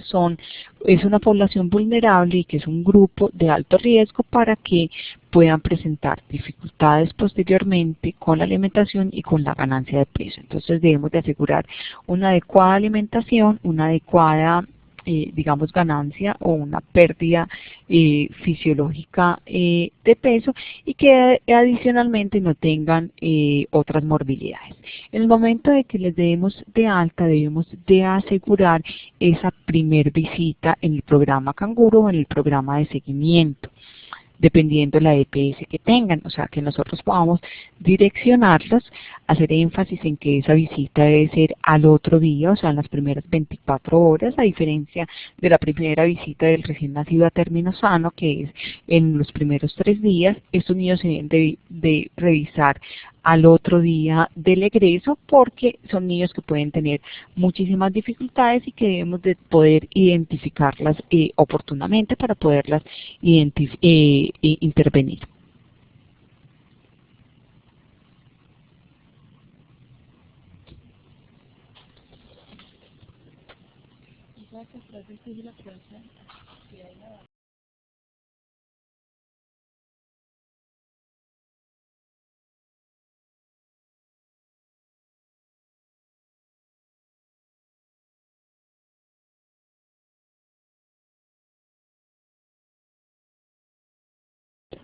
es una población vulnerable y que es un grupo de alto riesgo para que puedan presentar dificultades posteriormente con la alimentación y con la ganancia de peso. Entonces debemos de asegurar una adecuada alimentación, una adecuada digamos ganancia o una pérdida fisiológica de peso y que adicionalmente no tengan otras morbilidades. En el momento de que les demos de alta debemos de asegurar esa primer visita en el programa Canguro o en el programa de seguimiento, dependiendo la EPS que tengan, o sea que nosotros podamos direccionarlos, hacer énfasis en que esa visita debe ser al otro día, o sea en las primeras 24 horas, a diferencia de la primera visita del recién nacido a término sano, que es en los primeros 3 días. Estos niños se deben de revisar al otro día del egreso porque son niños que pueden tener muchísimas dificultades y que debemos de poder identificarlas oportunamente para poderlas intervenir.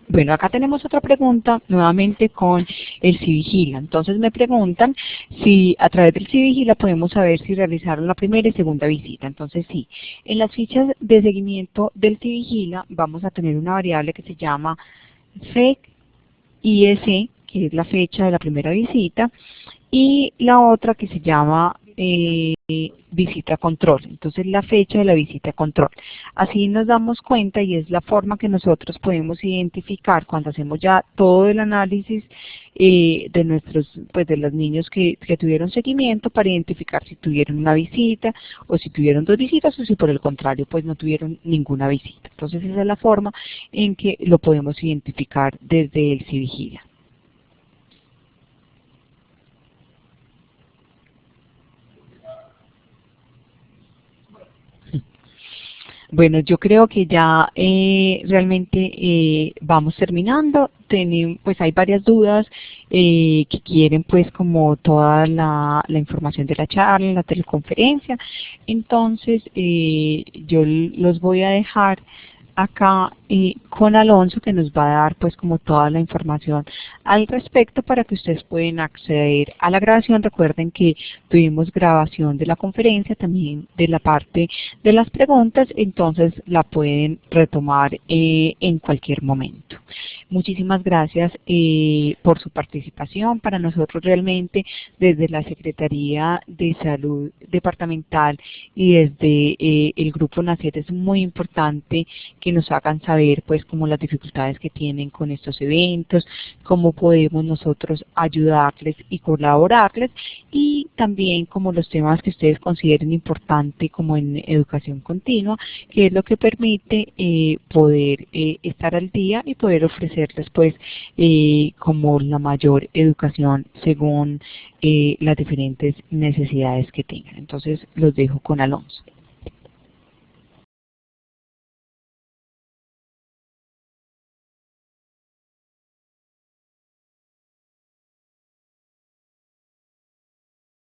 Bueno, acá tenemos otra pregunta nuevamente con el Civigila. Entonces me preguntan si a través del Civigila podemos saber si realizaron la primera y segunda visita. Entonces sí, en las fichas de seguimiento del Civigila vamos a tener una variable que se llama FEC-IS, que es la fecha de la primera visita, y la otra que se llama visita control, entonces la fecha de la visita control. Así nos damos cuenta y es la forma que nosotros podemos identificar cuando hacemos ya todo el análisis de los niños que tuvieron seguimiento para identificar si tuvieron una visita o si tuvieron 2 visitas o si por el contrario pues no tuvieron ninguna visita. Entonces esa es la forma en que lo podemos identificar desde el Civigila. Bueno, yo creo que ya realmente vamos terminando. Pues hay varias dudas que quieren pues como toda la información de la charla, la teleconferencia. Entonces yo los voy a dejar acá con Alonso, que nos va a dar pues como toda la información al respecto para que ustedes puedan acceder a la grabación. Recuerden que tuvimos grabación de la conferencia, también de la parte de las preguntas, entonces la pueden retomar en cualquier momento. Muchísimas gracias por su participación. Para nosotros realmente desde la Secretaría de Salud Departamental y desde el Grupo NACET es muy importante que nos hagan saber pues como las dificultades que tienen con estos eventos, cómo podemos nosotros ayudarles y colaborarles, y también como los temas que ustedes consideren importante como en educación continua, que es lo que permite poder estar al día y poder ofrecerles pues como la mayor educación según las diferentes necesidades que tengan. Entonces los dejo con Alonso.